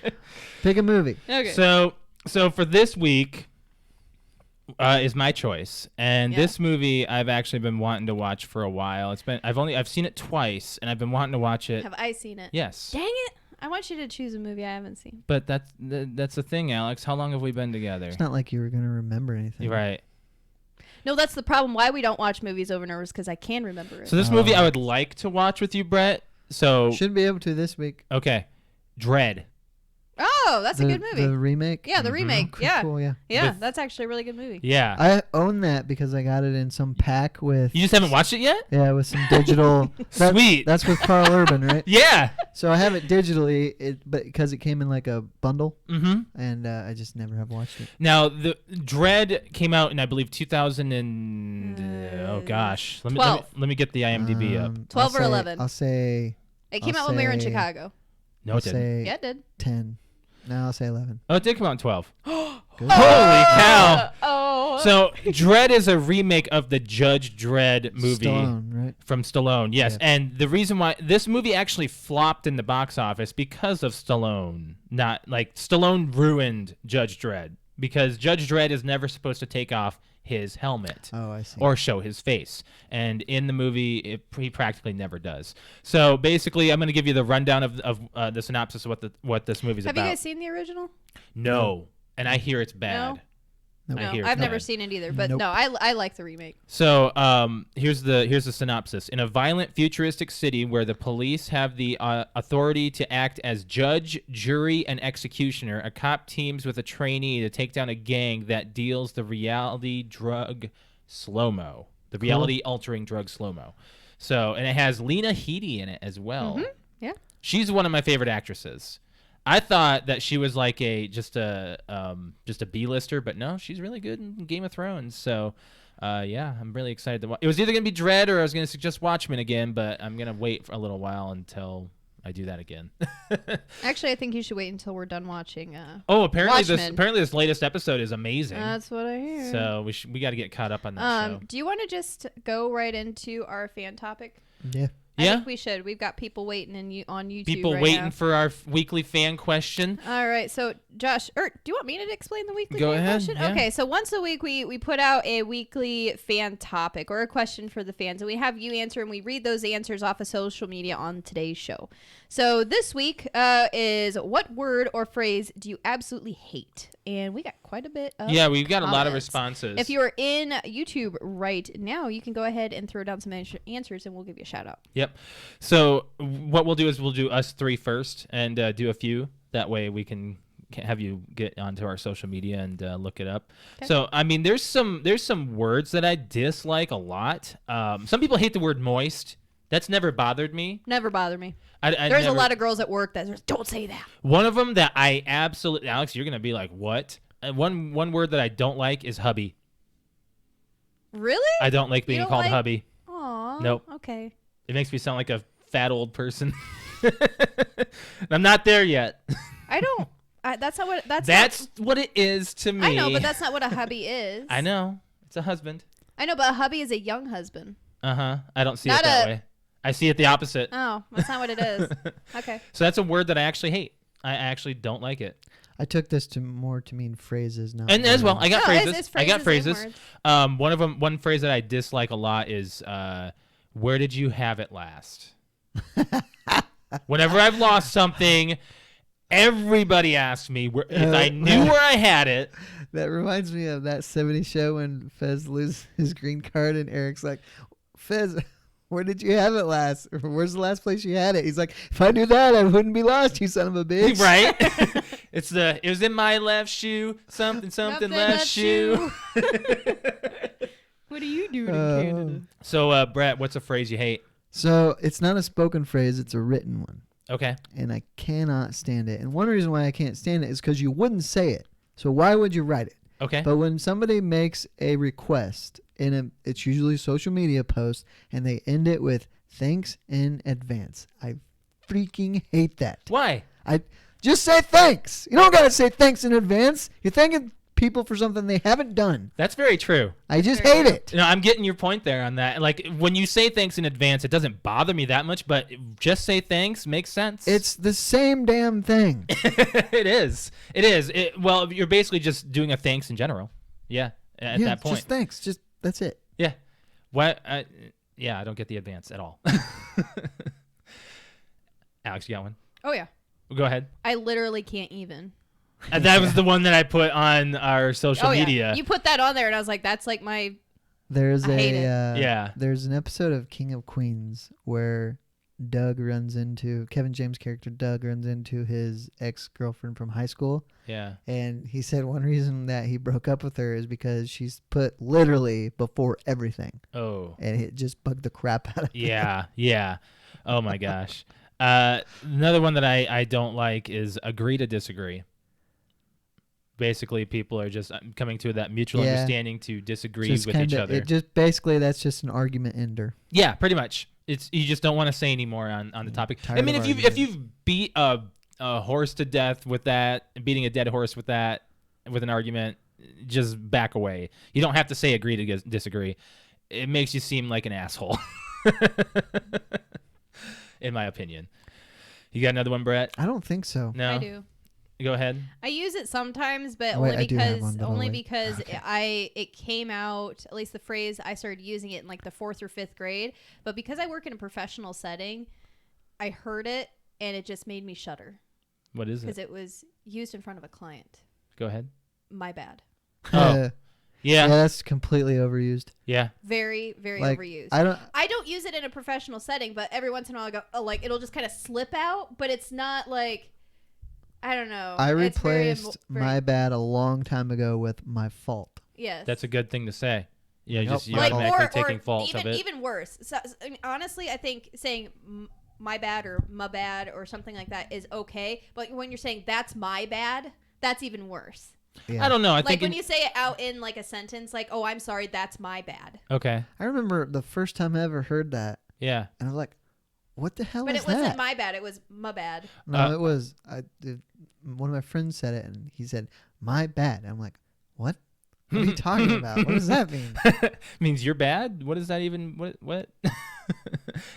Pick a movie. Okay. So for this week is my choice, and Yeah. this movie I've actually been wanting to watch for a while. I've seen it twice, and I've been wanting to watch it. Have I seen it? Yes. Dang it. I want you to choose a movie I haven't seen. But that's the thing, Alex. How long have we been together? It's not like you were going to remember anything. You're right. No, that's the problem. Why we don't watch movies over and over is because I can remember it. So this movie I would like to watch with you, Brett. So Should be able to this week. okay, Dredd. Oh, that's a good movie. The remake? Yeah, the remake. Cool, Yeah. cool, yeah. Yeah, With- that's actually a really good movie. Yeah. I own that because I got it in some pack with... You just haven't watched it yet? Yeah, with some digital... Sweet. That's with Carl Urban, right? Yeah. So I have it digitally, but because it came in like a bundle, Mm-hmm. and I just never have watched it. Now the Dredd came out in I believe 2000 and oh gosh, let 12. me get the IMDb up. 12 I'll or say- 11. I'll say... It came I'll out when we were in say- Chicago. No, I'll it didn't. say Yeah, it did. 10. No, I'll say 11. Oh, it did come out in 12. Good. Holy cow! Oh. So Dredd is a remake of the Judge Dredd movie Stallone, right? from Stallone. Yes, Yeah. and the reason why this movie actually flopped in the box office because of Stallone. Not like Stallone ruined Judge Dredd because Judge Dredd is never supposed to take off his helmet. Oh, I see. Or show his face. And in the movie, he practically never does. So basically, I'm going to give you the rundown of the synopsis of what this movie's Have about. you guys seen the original? No. And I hear it's bad. Nope. I No, hear it's I've never bad. seen it either. But Nope. no, I like the remake. So here's the synopsis. In a violent, futuristic city where the police have the authority to act as judge, jury, and executioner, a cop teams with a trainee to take down a gang that deals the reality drug slow-mo. The reality-altering drug slow-mo. So, and it has Lena Headey in it as well. Mm-hmm. Yeah. She's one of my favorite actresses. I thought that she was like just a B-lister, but no, she's really good in Game of Thrones. So, yeah, I'm really excited to watch. It was either gonna be Dredd or I was gonna suggest Watchmen again, but I'm gonna wait for a little while until I do that again. Actually, I think you should wait until we're done watching. Oh, apparently Watchmen. this latest episode is amazing. That's what I hear. So we got to get caught up on that show. Do you want to just go right into our fan topic? Yeah. I Yeah. think we should. We've got people waiting on YouTube. People right waiting now. for our weekly fan question. All right, so Josh, do you want me to explain the weekly Go fan ahead, question? yeah. Okay, so once a week we put out a weekly fan topic or a question for the fans, and we have you answer, and we read those answers off of social media on today's show. So this week is what word or phrase do you absolutely hate? And we got quite a bit of Yeah, we've got a lot of comments. responses. If you're in YouTube right now, you can go ahead and throw down some answers, and we'll give you a shout out. Yep. So what we'll do is we'll do us three first and do a few. That way we can have you get onto our social media and look it up. Okay. So I mean, there's some words that I dislike a lot. Some people hate the word moist. That's never bothered me. Never bother me. I There's never, a lot of girls at work that just don't say that. One of them that I absolutely, Alex, you're gonna be like, what? One word that I don't like is hubby. Really? I don't like being don't called like- hubby. Aw. Nope. Okay. It makes me sound like a fat old person. I'm not there yet. I don't. That's not what. That's what it is to me. I know, but that's not what a hubby is. I know. It's a husband. I know, but a hubby is a young husband. Uh-huh. I don't see Not it that a- way. I see it the opposite. Oh, that's not what it is. Okay. So that's a word that I actually hate. I actually don't like it. I took this to mean phrases, not And as well, words. I got No, phrases. it's I got phrases phrases. and words. One phrase that I dislike a lot is where did you have it last? Whenever I've lost something, everybody asks me if I knew where I had it. That reminds me of that 70s show when Fez loses his green card and Eric's like, Fez, where did you have it last? Or where's the last place you had it? He's like, if I knew that, I wouldn't be lost, you son of a bitch. Right? It was in my left shoe, something left shoe. What are you doing in Oh. Canada? So, Brett, what's a phrase you hate? So it's not a spoken phrase, it's a written one. Okay. And I cannot stand it. And one reason why I can't stand it is because you wouldn't say it. So why would you write it? Okay. But when somebody makes a request it's usually a social media post, and they end it with thanks in advance. I freaking hate that. Why? I just say thanks. You don't gotta say thanks in advance. You're thanking people for something they haven't done. That's very true. I just hate it. No, I'm getting your point there on that. Like when you say thanks in advance, it doesn't bother me that much, but just say thanks makes sense. It's the same damn thing. It is. Well, you're basically just doing a thanks in general. Yeah. At Yeah, that point. just thanks. Just that's it. Yeah. What? Yeah, I don't get the advance at all. Alex, you got one? Oh yeah. Go ahead. I literally can't even. That was the one that I put on our social media. Yeah. You put that on there, and I was like, that's like my. There's I hate it. Yeah. There's an episode of King of Queens where Kevin James' character Doug runs into his ex-girlfriend from high school, Yeah. and he said one reason that he broke up with her is because she's put literally before everything, Oh. and it just bugged the crap out of him. Yeah. Yeah. Oh my gosh. Another one that I don't like is agree to disagree. Basically, people are just coming to that mutual Yeah. understanding to disagree Just with each kinda- other. It just basically that's just an argument ender. Yeah, pretty much. It's you just don't want to say anymore on the topic. Tired I mean, of if you've beat a horse to death with that, beating a dead horse with that, with an argument, just back away. You don't have to say agree to disagree. It makes you seem like an asshole, in my opinion. You got another one, Brett? I don't think so. No. I do. Go ahead. I use it sometimes, but Wait, only I do have because one, but I'll wait. it came out, at least the phrase, I started using it in like the 4th or 5th grade. But because I work in a professional setting, I heard it and it just made me shudder What is because it? it was used in front of a client. Go ahead. My bad. Oh. Yeah, Yeah. that's completely overused. Yeah. Very, very Like, overused. I don't use it in a professional setting, but every once in a while I go, oh, like it'll just kind of slip out, but it's not like, I don't know. I It's very replaced my bad a long time ago with my fault. Yes. That's a good thing to say. Yeah, Yep. just you Like, automatically taking fault even, of it. even worse. So, I mean, honestly, I think saying my bad or my bad or something like that is okay. But when you're saying that's my bad, that's even worse. Yeah. I don't know. I Like think when you say it out in like a sentence, like, oh, I'm sorry, that's my bad. Okay. I remember the first time I ever heard that, Yeah. and I was like, what the hell But is it that? wasn't my bad. It was my bad. No, it was. One of my friends said it, and he said, "My bad." I'm like, "What? What are you talking about? What does that mean?" Means you're bad? What does that even what?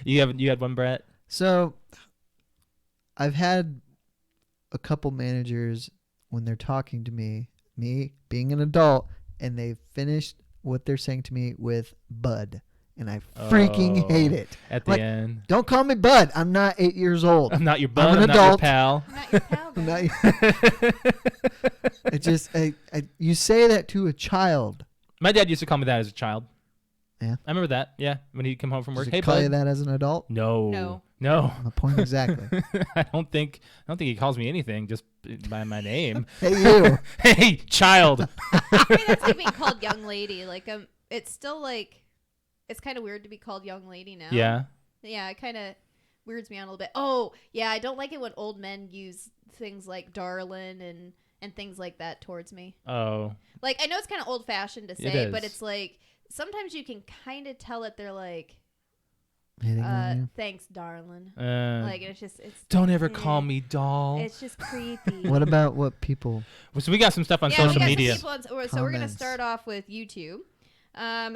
You had one, Brett? So I've had a couple managers when they're talking to me being an adult, and they finished what they're saying to me with bud. And I freaking hate it. At the Like, end. Don't call me bud. I'm not 8 years old. I'm not your bud. I'm an I'm not your adult. pal. I'm not your pal, I'm guy. not- it just you say that to a child. My dad used to call me that as a child. Yeah. I remember that. Yeah. When he'd come home from Does work. he Hey, call bud. you that as an adult? No. My point exactly. I don't think he calls me anything just by my name. Hey, you. Hey, child. I mean, that's like being called young lady. Like, it's still like, it's kind of weird to be called young lady now. Yeah. Yeah, it kind of weirds me out a little bit. Oh, yeah, I don't like it when old men use things like darling and things like that towards me. Oh. Like, I know it's kind of old fashioned to It say, but is. it's like sometimes you can kind of tell that they're like, Hitting on you. thanks, darling. Like, It's don't ever call me doll. It's just creepy. What about what people? So we got some stuff on yeah, social we got media. Some people so we're gonna Comments. start off with YouTube.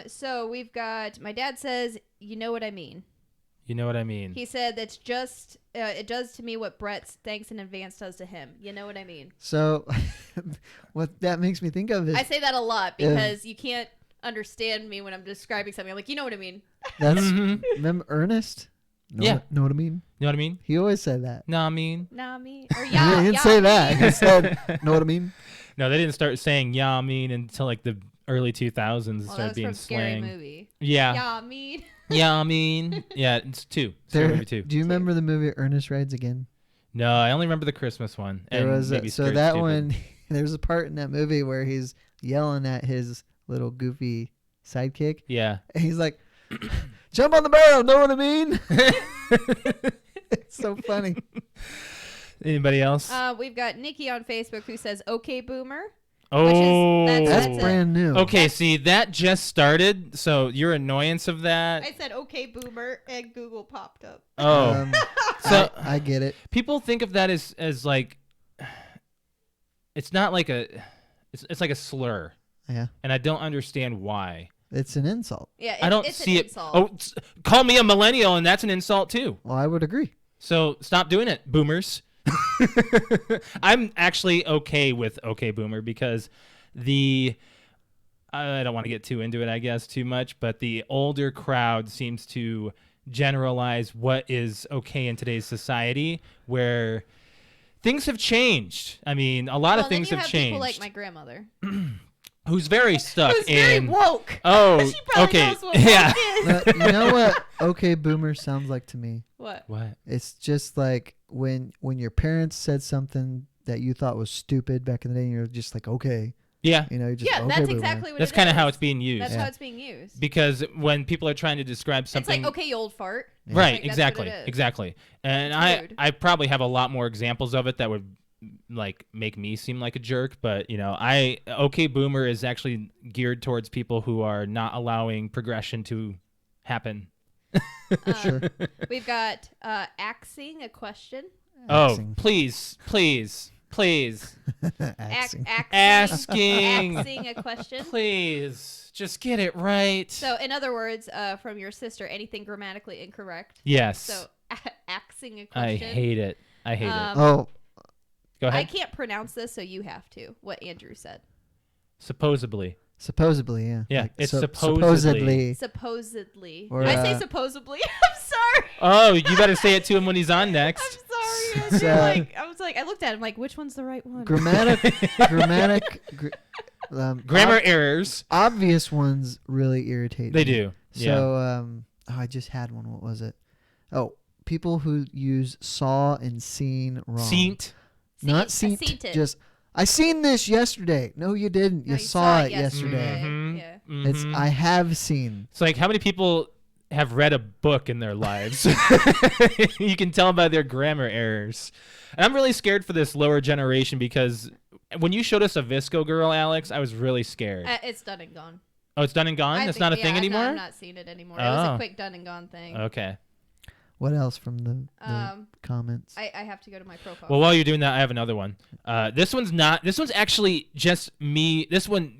So we've got my dad says, "You know what I mean." You know what I mean? He said that's just it does to me what Brett's thanks in advance does to him. You know what I mean? So, what that makes me think of is I say that a lot because you can't understand me when I'm describing something. I'm like, you know what I mean? that's Mhm. remember Ernest. Yeah. Know what I mean? You know what I mean? He always said that. No, I mean. Nah, me or He yeah. didn't yeah, say me. that. He said, "Know what I mean?" No, they didn't start saying yeah, I mean until like the early 2000s. It Well, started that was being from Scary slang. Movie. Yeah. Yeah, I mean. Yeah, I mean. Yeah, it's two. Scary There, Movie 2. do you remember the movie Ernest Rides Again? No, I only remember the Christmas one. There and was maybe so Scared that Stupid. one. There's a part in that movie where he's yelling at his little goofy sidekick. Yeah. And he's like, "Jump on the barrel." Know what I mean? It's so funny. Anybody else? We've got Nikki on Facebook who says, "Okay, Boomer." oh. That's That's it. brand new. Okay, see, that just started, so your annoyance of that. I said, "Okay, Boomer," and Google popped up. Oh. So I get it. people think of that as like, it's not like it's like a slur, Yeah, and I don't understand why. it's an insult. Yeah, I don't it's see an it. insult. Oh, call me a millennial, and that's an insult too. Well, I would agree. So stop doing it, boomers. I'm actually okay with okay boomer because I don't want to get too into it, I guess, too much, but the older crowd seems to generalize what is okay in today's society where things have changed. I mean, a lot well, of things then you have People changed. like my grandmother, Who's very stuck who's very in woke. Oh, She probably okay. knows what Yeah. woke is. You know what? Okay, boomer sounds like to me. What? What? It's just like when your parents said something that you thought was stupid back in the day, and you're just like, okay, Yeah. you know, you're just Yeah, okay, that's boomer. exactly what That's it kind of how is. it's being used. That's Yeah. how it's being used. Because when people are trying to describe It's something, like, okay, you old fart. right? Like, that's what Exactly, it is. exactly. And It's rude. I probably have a lot more examples of it that would like make me seem like a jerk. But you know, okay boomer is actually geared towards people who are not allowing progression to happen. Sure. We've got axing a question. Oh, Axing. please. Axing. Asking. Axing a question. Please, just get it right. So, in other words, from your sister, anything grammatically incorrect. Yes. So, axing a I question. hate it. I hate it. Oh, Go I ahead. can't pronounce this, so you have to. What Andrew said. Supposedly. supposedly, yeah. Yeah, Like, it's supposedly. Supposedly. Or, I say supposedly. I'm sorry. Oh, you better say it to him when he's on I'm next. sorry. So- I looked at him like, which one's the right one? Grammar errors. Obvious ones really irritate They me. do. So, I just had one. What was it? Oh, people who use saw and seen wrong. Seent. Not Seen- seen. seen it. Just I seen this yesterday. No, you didn't. No, You saw it yesterday. yesterday. Yeah. It's Mhm. I have seen. It's like how many people have read a book in their lives? You can tell by their grammar errors. And I'm really scared for this lower generation because when you showed us a Visco girl, Alex, I was really scared. It's done and gone. Oh, it's done and gone? It's not a thing anymore? I'm not seeing it anymore. It was Oh. a quick done and gone thing. Okay. What else from the comments? I have to go to my profile. Well, while you're doing that, I have another one. This one's actually just me. This one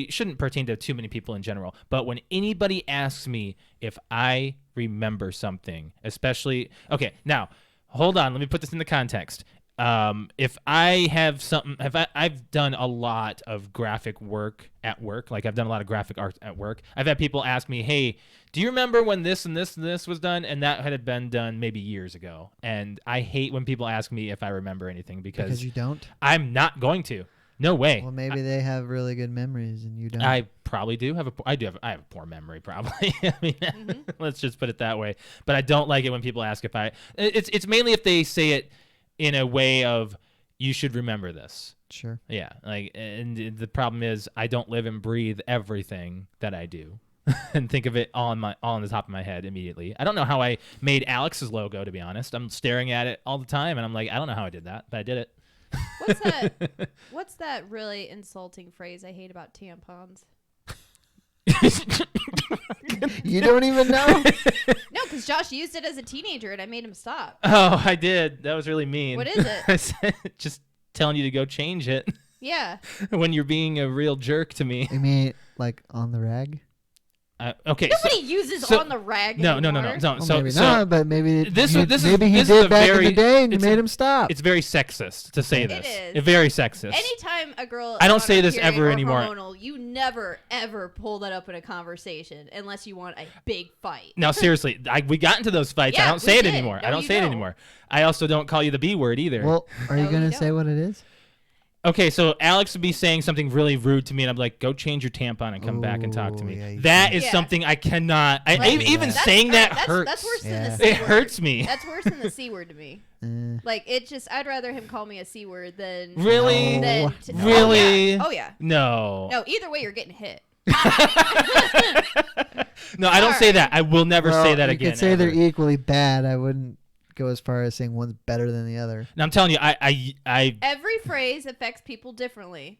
shouldn't pertain to too many people in general. But when anybody asks me if I remember something, especially, okay, now hold on, let me put this into context. If I have something, I've done a lot of graphic work at work. Like I've done a lot of graphic art at work. I've had people ask me, "Hey, do you remember when this and this and this was done?" And that had been done maybe years ago. And I hate when people ask me if I remember anything because you don't. I'm not going to. No way. Well, maybe they have really good memories and you don't. I probably do have I have a poor memory probably. I mean, let's just put it that way. But I don't like it when people ask if it's mainly if they say it in a way of you should remember this. Sure. Yeah, like, and the problem is I don't live and breathe everything that I do and think of it all on the top of my head immediately. I don't know how I made Alex's logo, to be honest. I'm staring at it all the time and I'm like, I don't know how I did that, but I did it. What's that really insulting phrase I hate about tampons? You don't even know? No, because Josh used it as a teenager and I made him stop. Oh, I did. That was really mean. What is it? I said, just telling you to go change it. Yeah. When you're being a real jerk to me. You mean like on the rag? Okay. Nobody uses on the rag No. anymore. Well, maybe not, but maybe he this did is back in the day and you made him stop. It's very sexist to say this. It is. It's very sexist. Anytime a girl I don't is on say her this period ever or anymore. hormonal, you never ever pull that up in a conversation unless you want a big fight. Now, seriously, we got into those fights. Yeah, I don't say it did. anymore. No, I don't you say it don't. anymore. I also don't call you the B word either. Well, are you No, going you to say don't. what it is? Okay, so Alex would be saying something really rude to me, and I'm like, go change your tampon and come back and talk to me. Yeah, That is Yeah. something I cannot. Like, even that's- saying that that's, hurts. That's worse than Yeah. the C It word. hurts me. That's worse than the C word to me. Eh. Like, it just, I'd rather him call me a C word than. Really? No. Really? Oh, yeah. No. No, either way, you're getting hit. No, I don't say that. I will never Well, say that you again. could say ever. they're equally bad. I wouldn't go as far as saying one's better than the other. Now, I'm telling you, I Every phrase affects people differently.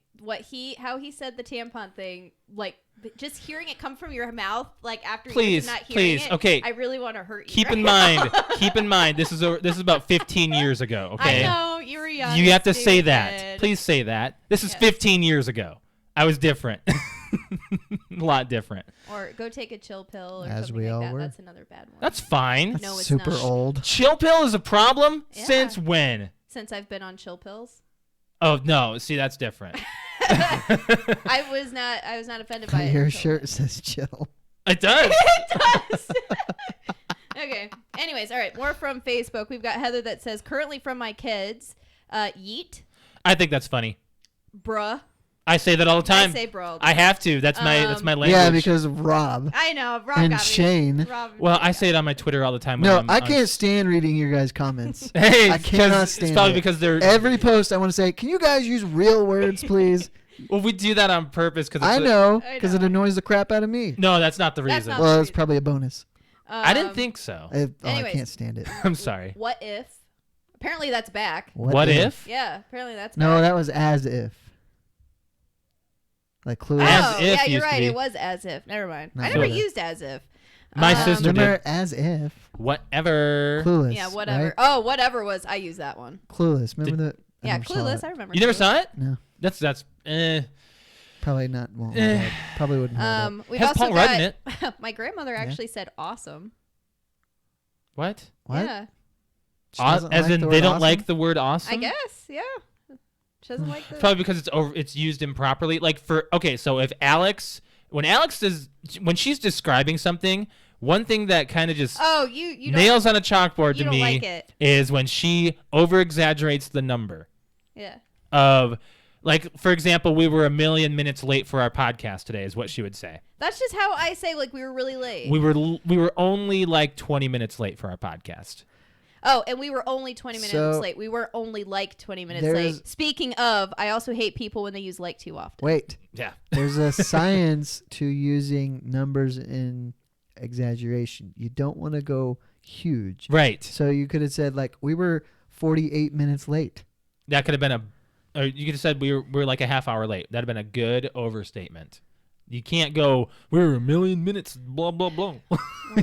How he said the tampon thing, like, just hearing it come from your mouth, like, after Please, you're not hearing please, it, okay. I really want to hurt you. keep right in now. mind, this is about 15 years ago. Okay. I know, you were young. You and have to say that. stupid. Please say that. This is Yes. 15 years ago. I was different. A lot different. Or go take a chill pill or As something we like all that. were. That's another bad one. That's fine. That's No, it's super not. old. Chill pill is a problem? Yeah. Since when? Since I've been on chill pills. Oh, no. See, that's different. I was not offended by it. Your until shirt then. says chill. It does. It does. Okay. Anyways, all right. More from Facebook. We've got Heather that says, currently from my kids, yeet, I think that's funny. bruh. I say that all the time. I say bro. all the I time. have to. That's my language. Yeah, because of Rob. I know. Rob And got me. Shane. Rob Well, I say it on my Twitter all the time. When No, I'm I on- can't stand reading your guys' comments. Hey, I cannot it's stand probably it. because they're. Every post I want to say, can you guys use real words, please? Well, we do that on purpose because I know, I because it know. annoys the crap out of me. No, that's not the That's reason. not- Well, it's probably a bonus. I didn't think so. I Anyways. can't stand it. I'm sorry. What if? Apparently that's back. What if? Yeah, apparently that's No, back. that was as if. Like clueless. As Oh, if yeah, used you're to right. be. It was as if. Never mind. No, I never so- used as if. My sister did. Remember as if. Whatever. Clueless. Yeah, whatever. Right? Oh, whatever was. I used that one. Clueless. Remember that? I Yeah, never saw Clueless. it. I remember. You never Clueless. saw it? No, That's probably not. Won't Eh. hold up. Probably wouldn't hold up. We've Has also Paul Rudd in got. it. My grandmother actually said awesome. What? What? Yeah, She doesn't As like in the they word don't awesome? like the word awesome? I guess. Yeah. She doesn't like the. Probably because it's used improperly. Like so if when she's describing something, one thing that kind of just Oh, you don't. nails on a chalkboard you to don't me like it. is when she over exaggerates the number Yeah. of, like, for example, we were 1,000,000 minutes late for our podcast today is what she would say. That's just how I say, like, we were really late. We were only like 20 minutes late for our podcast. Oh, and we were only 20 minutes So, late. We were only like 20 minutes there's- late. Speaking of, I also hate people when they use like too often. Wait. Yeah. There's a science to using numbers in exaggeration. You don't want to go huge. Right. So you could have said, like, we were 48 minutes late. That could have been or you could have said we were like a half hour late. That'd have been a good overstatement. You can't go, we're a million minutes, blah, blah, blah.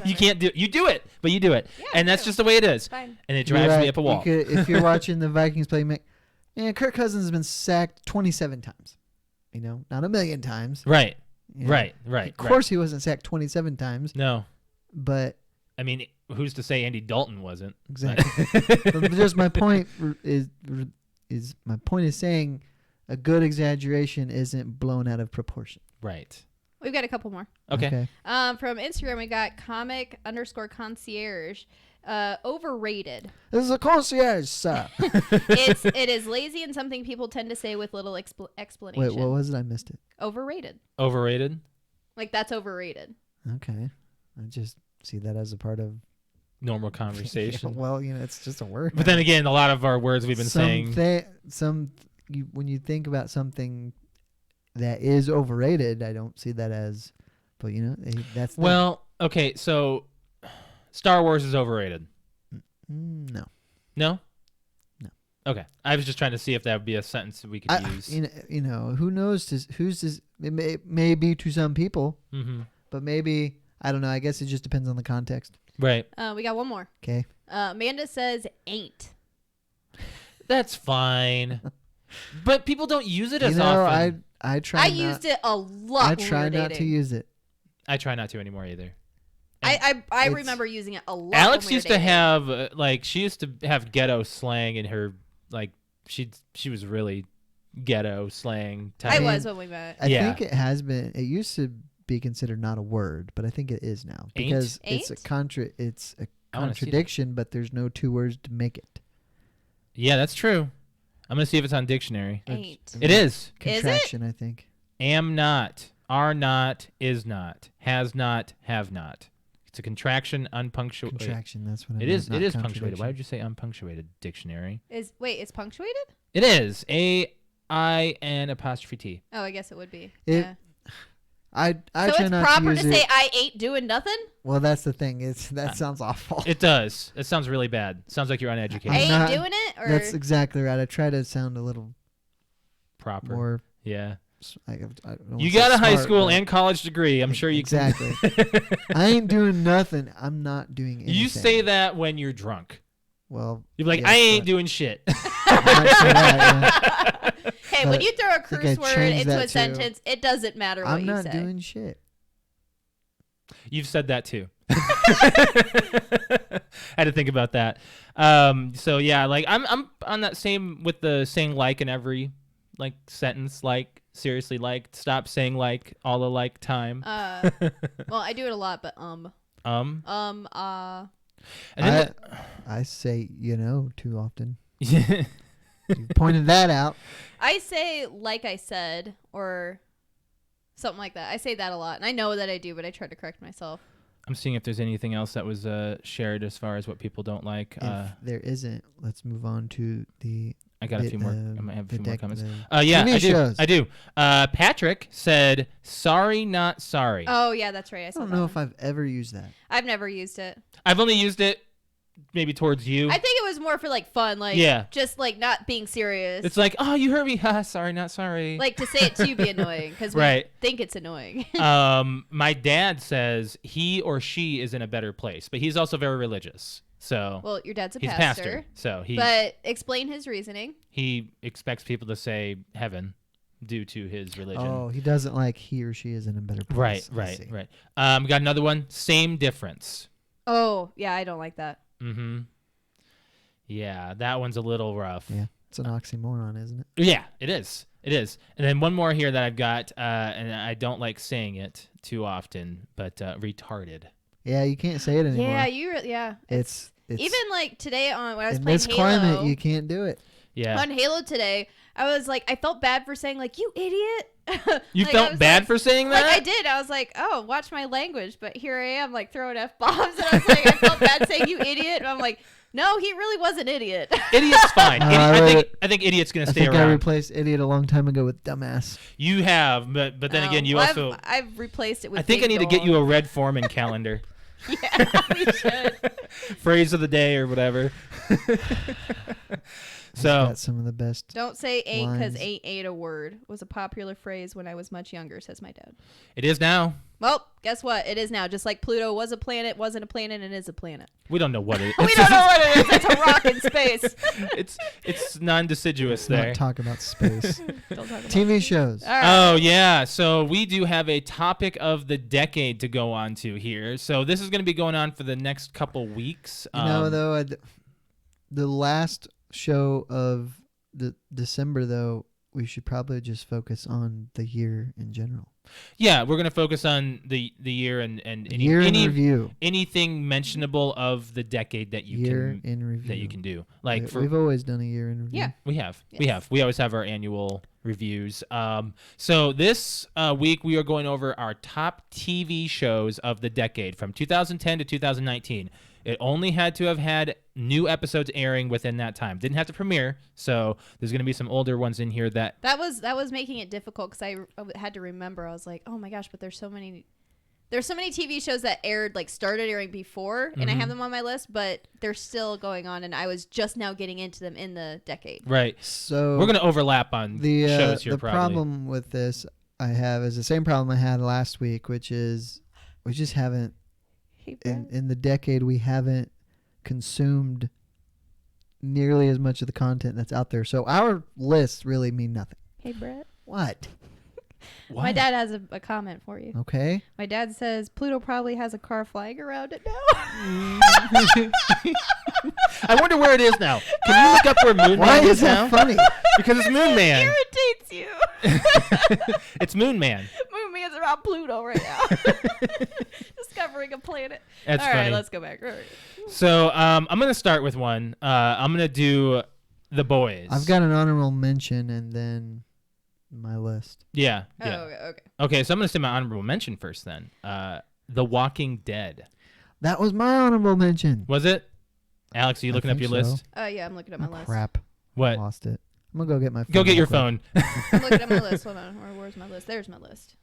You can't do it. You do it, but you do it. Yeah, and that's just the way it is. Fine. And it You're drives me right. up a wall. If you're watching the Vikings play, Kirk Cousins has been sacked 27 times. Not a million times. Right. You know? Right. Of course he wasn't sacked 27 times. No. But I mean, who's to say Andy Dalton wasn't? exactly. But just my point is my point is saying a good exaggeration isn't blown out of proportion. Right. We've got a couple more. Okay. From Instagram, we got comic_concierge. Overrated. This is a concierge, sir. It is lazy and something people tend to say with little explanation. Wait, what was it? I missed it. Overrated. Overrated? Like, that's overrated. Okay. I just see that as a part of Normal conversation. well, it's just a word. But then again, a lot of our words we've been saying. When you think about something that is overrated, I don't see that as, but that's Well, okay, so Star Wars is overrated. no. No? No. Okay. I was just trying to see if that would be a sentence that we could use. Who knows? It may be to some people, but maybe I don't know. I guess it just depends on the context. Right. We got one more. Okay. Amanda says ain't. That's fine. But people don't use it as often. I try. I used it a lot. I try not to use it. I try not to anymore either. I remember using it a lot. Alex used to have she used to have ghetto slang in her, she was really ghetto slang type. I was when we met. I think it has been. It used to be considered not a word, but I think it is now because Ain't? it's a contradiction, but there's no two words to make it. Yeah, that's true. I'm gonna see if it's on dictionary. Ain't. It is. Contraction, I think. Am not, are not, is not, has not, have not. It's a contraction, unpunctuated. Contraction. That's what It is. It is punctuated. Why would you say unpunctuated? Dictionary. It's punctuated? It is. AIN''T. Oh, I guess it would be. I so try it's not proper to to use say it. I ain't doing nothing? Well, that's the thing. That sounds awful. It does. It sounds really bad. Sounds like you're uneducated. I ain't not- doing it? Or That's exactly right. I try to sound a little Proper. more. Yeah. I don't You wanna got say a high smart, school but- and college degree. I'm sure you exactly. can. I ain't doing nothing. I'm not doing anything. You say that when you're drunk. Well, You're like, yes, I ain't but- doing shit. I might say that, yeah. hey, when you throw a think I curse word changed into that a to, sentence, it doesn't matter what I'm you not say. doing shit. You've said that too. Had to think about that. So yeah, I'm on that same with the saying like in every sentence, seriously, stop saying all the time. Well, I do it a lot, but And then I say too often. the- You pointed that out. I say like I said or something like that. I say that a lot, and I know that I do, but I try to correct myself. I'm seeing if there's anything else that was shared as far as what people don't like. If there isn't, let's move on to the. I got a few more. I might have a few more comments. Yeah, TV I do. shows. I do. Patrick said, "Sorry, not sorry." Oh yeah, that's right. I don't know if I've ever used that. I've never used it. I've only used it maybe towards you. I think it was more for fun, just not being serious. It's like, oh, you heard me. Sorry, not sorry. To say it to be annoying because Right. we think it's annoying. My dad says he or she is in a better place, but he's also very religious. So Well, your dad's a he's pastor. So But explain his reasoning. he expects people to say heaven due to his religion. Oh, he doesn't like he or she is in a better place. Right. I see. We got another one. Same difference. Oh, yeah, I don't like that. Mm-hmm. Yeah, that one's a little rough. Yeah, it's an oxymoron, isn't it? Yeah, it is. It is. And then one more here that I've got, and I don't like saying it too often, but retarded. Yeah, you can't say it anymore. Yeah, It's even today when I was in playing this Halo. climate, you can't do it. Yeah. On Halo today, I was I felt bad for saying you idiot. You I felt was bad for saying that? I did. I was oh, watch my language. But here I am throwing F-bombs. And I was I felt bad saying you idiot. And I'm no, he really was an idiot. Idiot's fine. I think idiot's going to stay I around. replaced idiot a long time ago with dumbass. You have, but then again, you also... I've replaced it with I think I need to get you a Red Foreman calendar. Yeah, we should. Phrase of the day or whatever. He's So got some of the best. Don't say ain't because Lines. ain't a word was a popular phrase when I was much younger, says my dad. it is now. Well, guess what? It is now. Just like Pluto was a planet, wasn't a planet, and is a planet. We don't know what it is. We don't know what it is. It's a rock in space. It's non-deciduous Let's there. not talk about space. Don't talk about TV shows. All right. Oh, yeah. So we do have a topic of the decade to go on to here. So this is going to be going on for the next couple weeks. You know, though, the last show of the December, though, we should probably just focus on the year in general. Yeah, we're going to focus on the year and Year in review. anything mentionable of the decade that you Year can in review. that you can do. Like We've always done a year in review. Yeah. we have. Yes. We always have our annual reviews. So this week we are going over our top TV shows of the decade from 2010 to 2019. It only had to have had new episodes airing within that time. Didn't have to premiere, so there's going to be some older ones in here that That was making it difficult because I had to remember. I was like, oh my gosh, but there's so many TV shows that aired, like started airing before, and I have them on my list, but they're still going on, and I was just now getting into them in the decade. right. So We're going to overlap on the shows here the probably. problem with this I have is the same problem I had last week, which is we just haven't Hey, Brett. in the decade we haven't consumed nearly as much of the content that's out there. So our lists really mean nothing. Hey, Brett. What? What? My dad has a comment for you. Okay. My dad says Pluto probably has a car flying around it now. I wonder where it is now. Can you look up where Moon Why Man is now? that funny? Because it's Moon Man. Irritates you. It's Moon Man. Moon Man's around Pluto right now. Discovering a planet. That's All funny. right, let's go back. All right. So I'm going to start with one. I'm going to do The Boys. I've got an honorable mention and then my list. Yeah. Oh, Yeah. okay. Okay, so I'm going to say my honorable mention first then. The Walking Dead. That was my honorable mention. Was it? Alex, are you I looking up think your so. list? Oh, yeah, I'm looking at my list. Crap. What? Lost it. I'm going to go get my phone. Go get real your quick. phone. I'm looking at my list. Hold on. Where's my list? There's my list.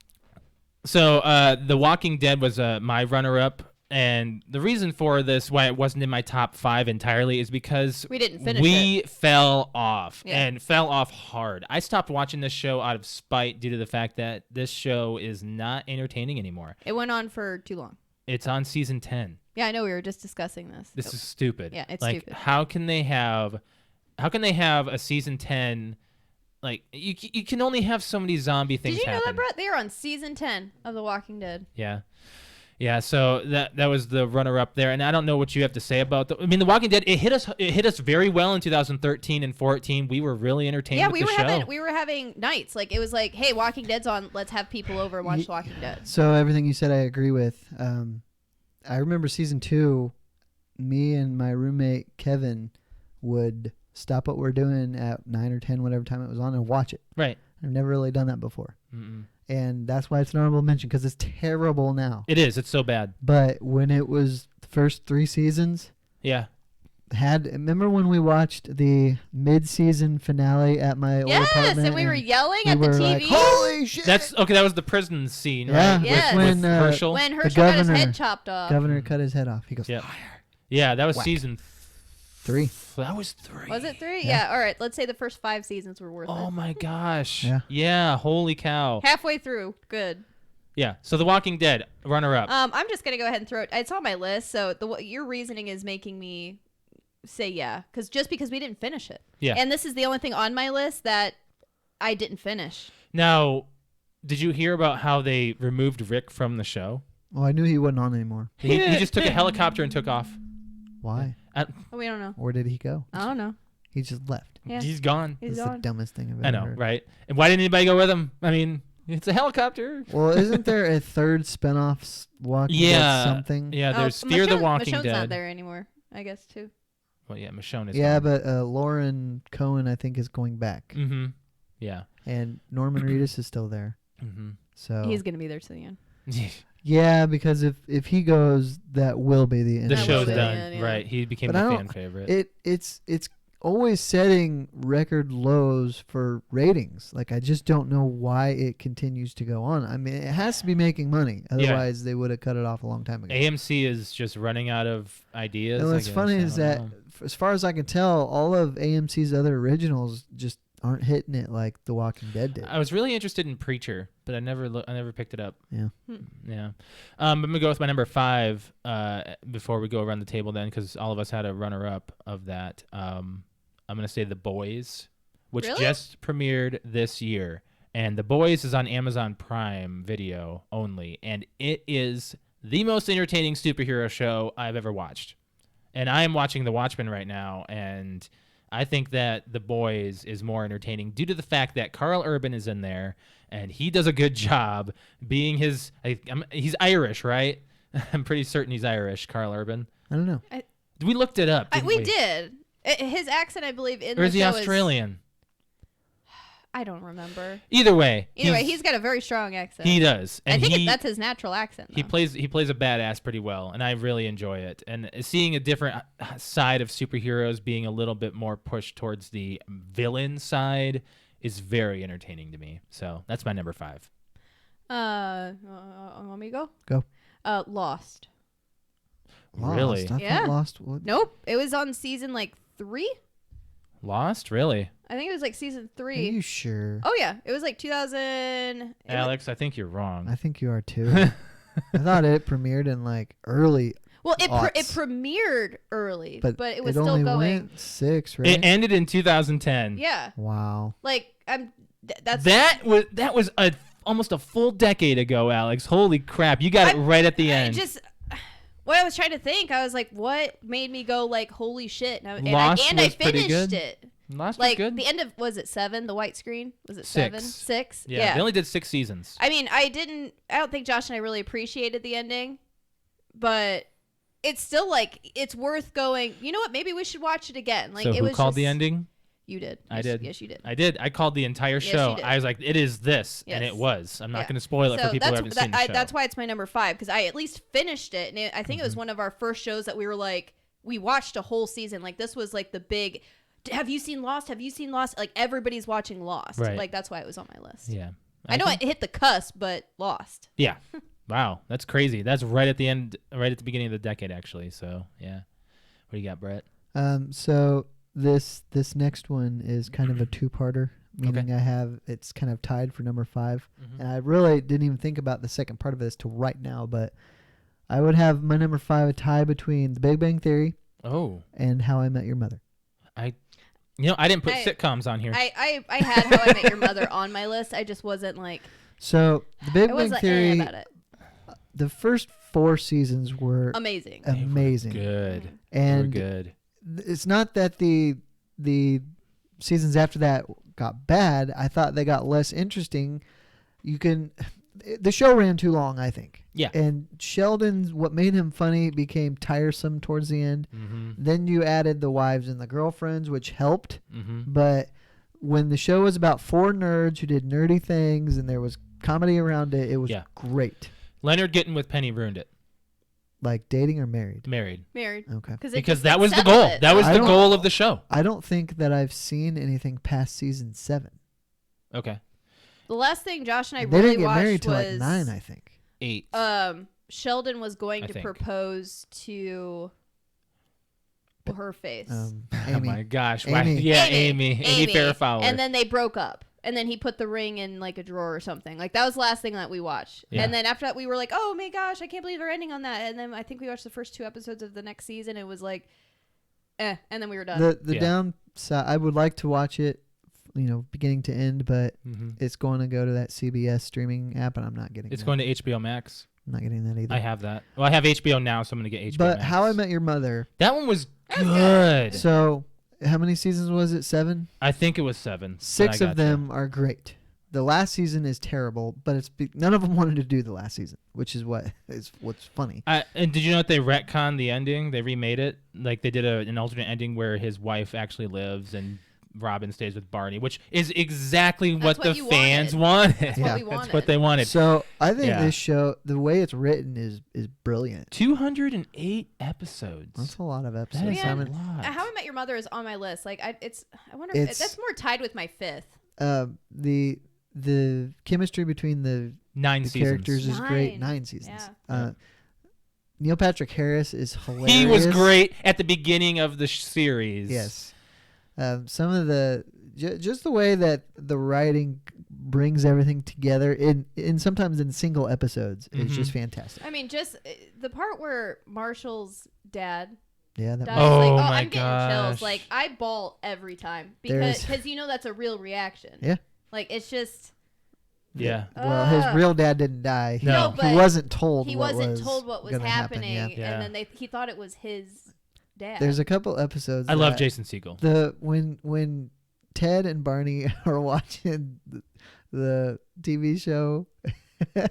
So The Walking Dead was my runner-up. And the reason for this, why it wasn't in my top 5 entirely, is because We didn't finish we fell off Yeah. and fell off hard. I stopped watching this show out of spite due to the fact that this show is not entertaining anymore. It went on for too long. It's on season 10. Yeah, I know. We were just discussing this. This is stupid. Yeah, it's like, stupid. How can they have a season 10? Like you can only have so many zombie things Did you know happen. that, Brett? They are on season 10 of The Walking Dead. Yeah. Yeah, so that was the runner-up there, and I don't know what you have to say about The Walking Dead. It hit us very well in 2013 and 14. We were really entertained Yeah, with we the were show. we were having nights. Like it was like, hey, Walking Dead's on. Let's have people over and watch Walking Dead. So everything you said I agree with. I remember season 2, me and my roommate Kevin would stop what we're doing at 9 or 10, whatever time it was on, and watch it. Right. I've never really done that before. Mm-mm. And that's why it's an honorable mention, because it's terrible now. It is. It's so bad. But when it was the first 3 seasons, Yeah. remember when we watched the mid-season finale at my old Yes, apartment? and we were yelling we at the were TV. like, holy shit! That was the prison scene, Yeah, right? Yes. With when, Herschel. when the Herschel got his governor- head chopped off. Governor cut his head off. He goes, Yep. fire. Yeah, that was Whack. season 3. That was 3. Was it 3? Yeah. Yeah. All right. Let's say the first 5 seasons were worth Oh it. my gosh. Yeah. Yeah, holy cow. Halfway through, good. Yeah. So The Walking Dead, runner up. I'm just gonna go ahead and throw it. It's on my list. So your reasoning is making me say yeah, because we didn't finish it. Yeah. And this is the only thing on my list that I didn't finish. Now, did you hear about how they removed Rick from the show? Well, I knew he wasn't on anymore. He just took a helicopter and took off. Why? Oh, we don't know. Where did he go? I don't know. He just left. Yeah. He's gone. He's That's the gone. dumbest thing I've I ever know, heard. right? And why didn't anybody go with him? I mean, it's a helicopter. Well, isn't there a third spinoff Walking Dead Yeah. something? Yeah, there's Fear the Walking Michonne's Dead. not there anymore, I guess, too. Well, yeah, Michonne is. Yeah, gone. but Lauren Cohen, I think, is going back. Mm-hmm. Yeah. And Norman Reedus is still there. Mm-hmm. So He's going to be there to the end. yeah, because if he goes, that will be the end. The of show's show. done. Yeah. Right. He became But I a don't- fan favorite. It's always setting record lows for ratings. Like, I just don't know why it continues to go on. I mean, it has to be making money. Otherwise, they would have cut it off a long time ago. AMC is just running out of ideas. And I what's guess. funny I is don't that know. as far as I can tell, all of AMC's other originals just aren't hitting it like The Walking Dead did. I was really interested in Preacher, but I never picked it up. Yeah. Yeah. I'm going to go with my number 5 before we go around the table then, because all of us had a runner-up of that. I'm going to say The Boys, which Really? just premiered this year. And The Boys is on Amazon Prime Video only, and it is the most entertaining superhero show I've ever watched. And I am watching The Watchmen right now, and I think that The Boys is more entertaining due to the fact that Carl Urban is in there, and he does a good job being he's Irish, right? I'm pretty certain he's Irish, Carl Urban. I don't know. We looked it up, We did. His accent, I believe, in or the is he show Australian? I don't remember. Either way, He's got a very strong accent. he does, and I think that's his natural accent. he though. plays a badass pretty well, and I really enjoy it. And seeing a different side of superheroes being a little bit more pushed towards the villain side is very entertaining to me. So that's my number 5. Want me to go? Go. Lost. Really? I thought Yeah. Lost. What? Nope. It was on season 3. Lost? Really? I think it was season Are 3. you sure? Oh yeah, it was 2000. Alex, I think you're wrong. I think you are too. I thought it premiered in early, Well, it aughts. premiered early, but it was it still only going. went 6, right? It ended in 2010. Yeah, Wow. that's That was almost a full decade ago, Alex. Holy crap. You got it right at the end. What I was trying to think, I was like, what made me go holy shit? And Lost I was pretty finished good. it. Lost was good. The end of, was it 7? The white screen? Was it 6. 7? 6? Yeah, they only did 6 seasons. I mean, I don't think Josh and I really appreciated the ending, but it's still it's worth going, you know what, maybe we should watch it again. So who called the ending? You did. I did. Yes, you did. I did. I called the entire show. you did. I was like, it is this. And Yes. it was. I'm not Yeah. going to spoil it for people who haven't seen the show. That's why it's my number 5, because I at least finished it. And I think it was one of our first shows that we were we watched a whole season. This was the big, have you seen Lost? Have you seen Lost? Everybody's watching Lost. Right. That's why it was on my list. Yeah. I know it hit the cusp, but Lost. Yeah. Wow. That's crazy. That's right at the end, right at the beginning of the decade, actually. So, yeah. What do you got, Brett? So this next one is kind of a two-parter, meaning it's kind of tied for number 5. Mhm. And I really didn't even think about the second part of this till right now, but I would have my number 5 a tie between The Big Bang Theory Oh. and How I Met Your Mother. I didn't put sitcoms on here. I had How I Met Your Mother on my list. I just wasn't So The Big I was Bang Theory, about it. the first 4 seasons were Amazing. amazing. Good. And They were good. it's not that the seasons after that got bad. I thought they got less interesting. The show ran too long, I think. Yeah. And Sheldon's, what made him funny became tiresome towards the end. Mm-hmm. Then you added the wives and the girlfriends, which helped. Mm-hmm. But when the show was about 4 nerds who did nerdy things and there was comedy around it, it was great. Leonard getting with Penny ruined it. Like dating or married? Married. Married. Okay. Because that was the goal. That was the goal of the show. I don't think that I've seen anything past season 7. Okay. The last thing Josh and I They really didn't get married watched till was 9, I think. 8. Sheldon was going I to think. propose to her face. Oh Amy. my gosh. Amy. Why? Yeah, Amy. Amy Farrah Fowler. And then they broke up. And then he put the ring in a drawer or something. That was the last thing that we watched. Yeah. And then after that, we were like, oh my gosh, I can't believe they're ending on that. And then I think we watched the first 2 episodes of the next season. It was and then we were done. The downside, I would like to watch it, beginning to end, but Mhm. it's going to go to that CBS streaming app, and I'm not getting It's that. going to HBO Max. I'm not getting that either. I have that. Well, I have HBO now, so I'm going to get HBO But Max. How I Met Your Mother. That one was good. So, how many seasons was it? 7? I think it was 7. 6 of them are great. The last season is terrible, but none of them wanted to do the last season, which is what's funny. And did you know that they retconned the ending? They remade it. They did an alternate ending where his wife actually lives and Robin stays with Barney, which is exactly what That's the what you fans wanted. wanted. That's what we That's wanted. what they wanted. So I think Yeah. this show, the way it's written, is brilliant. 208 episodes. That's a lot of That episodes. is Yeah. a I mean, lot. How I Met Your Mother is on my list. I wonder if It's- that's more tied with my 5th. The chemistry between the 9 seasons. characters is great. 9. 9 seasons. Yeah. Neil Patrick Harris is hilarious. He was great at the beginning of the series. Yes. Some of the just the way that the writing brings everything together in sometimes in single episodes is just fantastic. I mean, just the part where Marshall's dad Yeah, that dies, Oh like, my I'm getting chills. gosh. Like, I bawl every time There's- because you know that's a real reaction. Yeah. Like, it's just Yeah. Well, his real dad didn't die. No. No, but he wasn't told. he what wasn't was told what was gonna happen, happening, Yeah. and then he thought it was his dad. There's a couple episodes. I love that Jason Segel. when Ted and Barney are watching the TV show.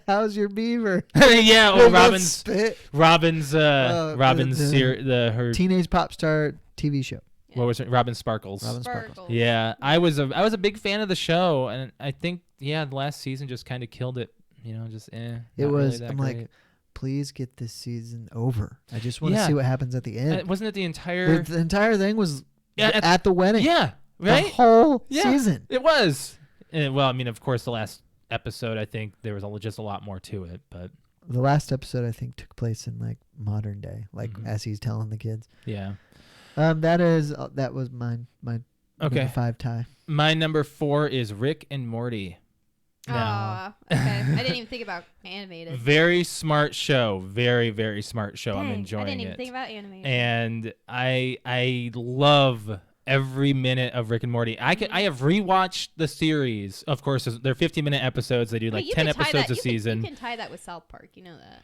How's your beaver? Yeah, They oh, both spit. Robin's the her Teenage Pop Star TV show. what was it? Robin Sparkles. Robin Sparkles. Sparkles. Yeah, I was a big fan of the show, and I think the last season just kind of killed it. You know, just It not was. Really that I'm great. like, please get this season over. I just want to Yeah. see what happens at the end. Wasn't it the entire? The entire thing was Yeah, at the wedding. Yeah, The right. whole Yeah. season. It was. Well, I mean, of course, the last episode, I think there was just a lot more to it, but The last episode I think took place in like modern day, like Mhm. as he's telling the kids. yeah. That was my Okay. number 5 tie. My number 4 is Rick and Morty. Aw, okay. I didn't even think about animated. Very smart show. Very, very smart show. I'm Dang, enjoying I didn't even it. think about animated. And I love every minute of Rick and Morty. I have rewatched the series. Of course, they're 50-minute episodes. They do Hey, like you 10 can tie episodes that- a season. You can tie that with South Park. You know that.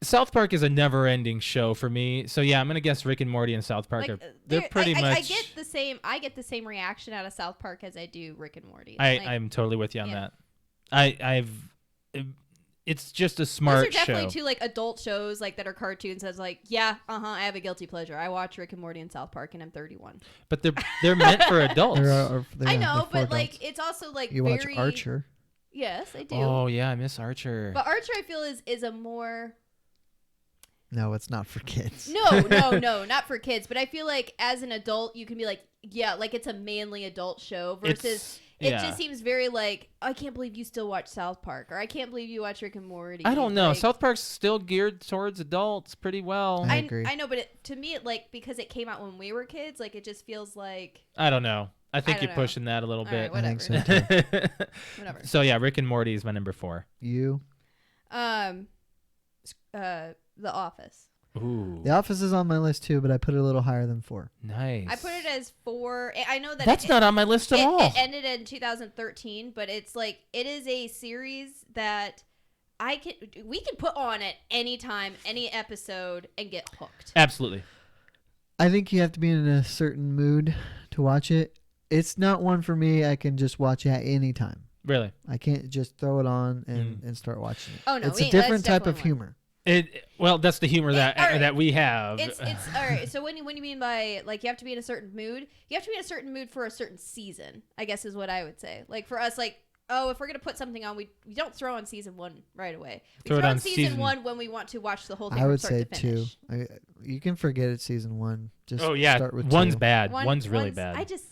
South Park is a never-ending show for me. So yeah, I'm gonna guess Rick and Morty and South Park Like, are they're pretty much. I get the same. I get the same reaction out of South Park as I do Rick and Morty. I'm totally with you on Yeah. that. It's just a smart those are definitely show. two like adult shows like that are cartoons. That's like, yeah, I have a guilty pleasure. I watch Rick and Morty and South Park, and I'm 31. But they're meant for adults. I know, but like it's also like you very. watch Archer. Yes, I do. Oh yeah, I miss Archer. But Archer, I feel is a more. No, it's not for kids. No, not for kids. But I feel like as an adult, you can be like, yeah, like it's a manly adult show versus it yeah. just seems very like, I can't believe you still watch South Park, or I can't believe you watch Rick and Morty. I don't know. Like, South Park's still geared towards adults pretty well. I agree. I know, but to me, because it came out when we were kids, like it just feels like I don't know. I think I you're don't know. pushing that a little All bit. right, I think so whatever. too. Whatever. So yeah, Rick and Morty is my number 4. You. The Office. Ooh, The Office is on my list too, but I put it a little higher than 4. nice. I put it as 4. I know that That's not on my list at all. It ended in 2013, but it's like it is a series that we can put on at any time, any episode, and get hooked. Absolutely. I think you have to be in a certain mood to watch it. It's not one for me I can just watch at any time. Really. I can't just throw it on and start watching it. Oh, no, it's we- a different that's type of definitely humor. Well, that's the humor all right. that we have. It's all right. So when you mean by like you have to be in a certain mood, you have to be in a certain mood for a certain season, I guess is what I would say. Like for us, like if we're gonna put something on, we don't throw on season 1 right away. We Throw it on season season- 1 when we want to watch the whole thing. I from would start say to 2. finish. You can forget it's season 1. Just Oh yeah, start with one's 2. bad. One's really bad. I just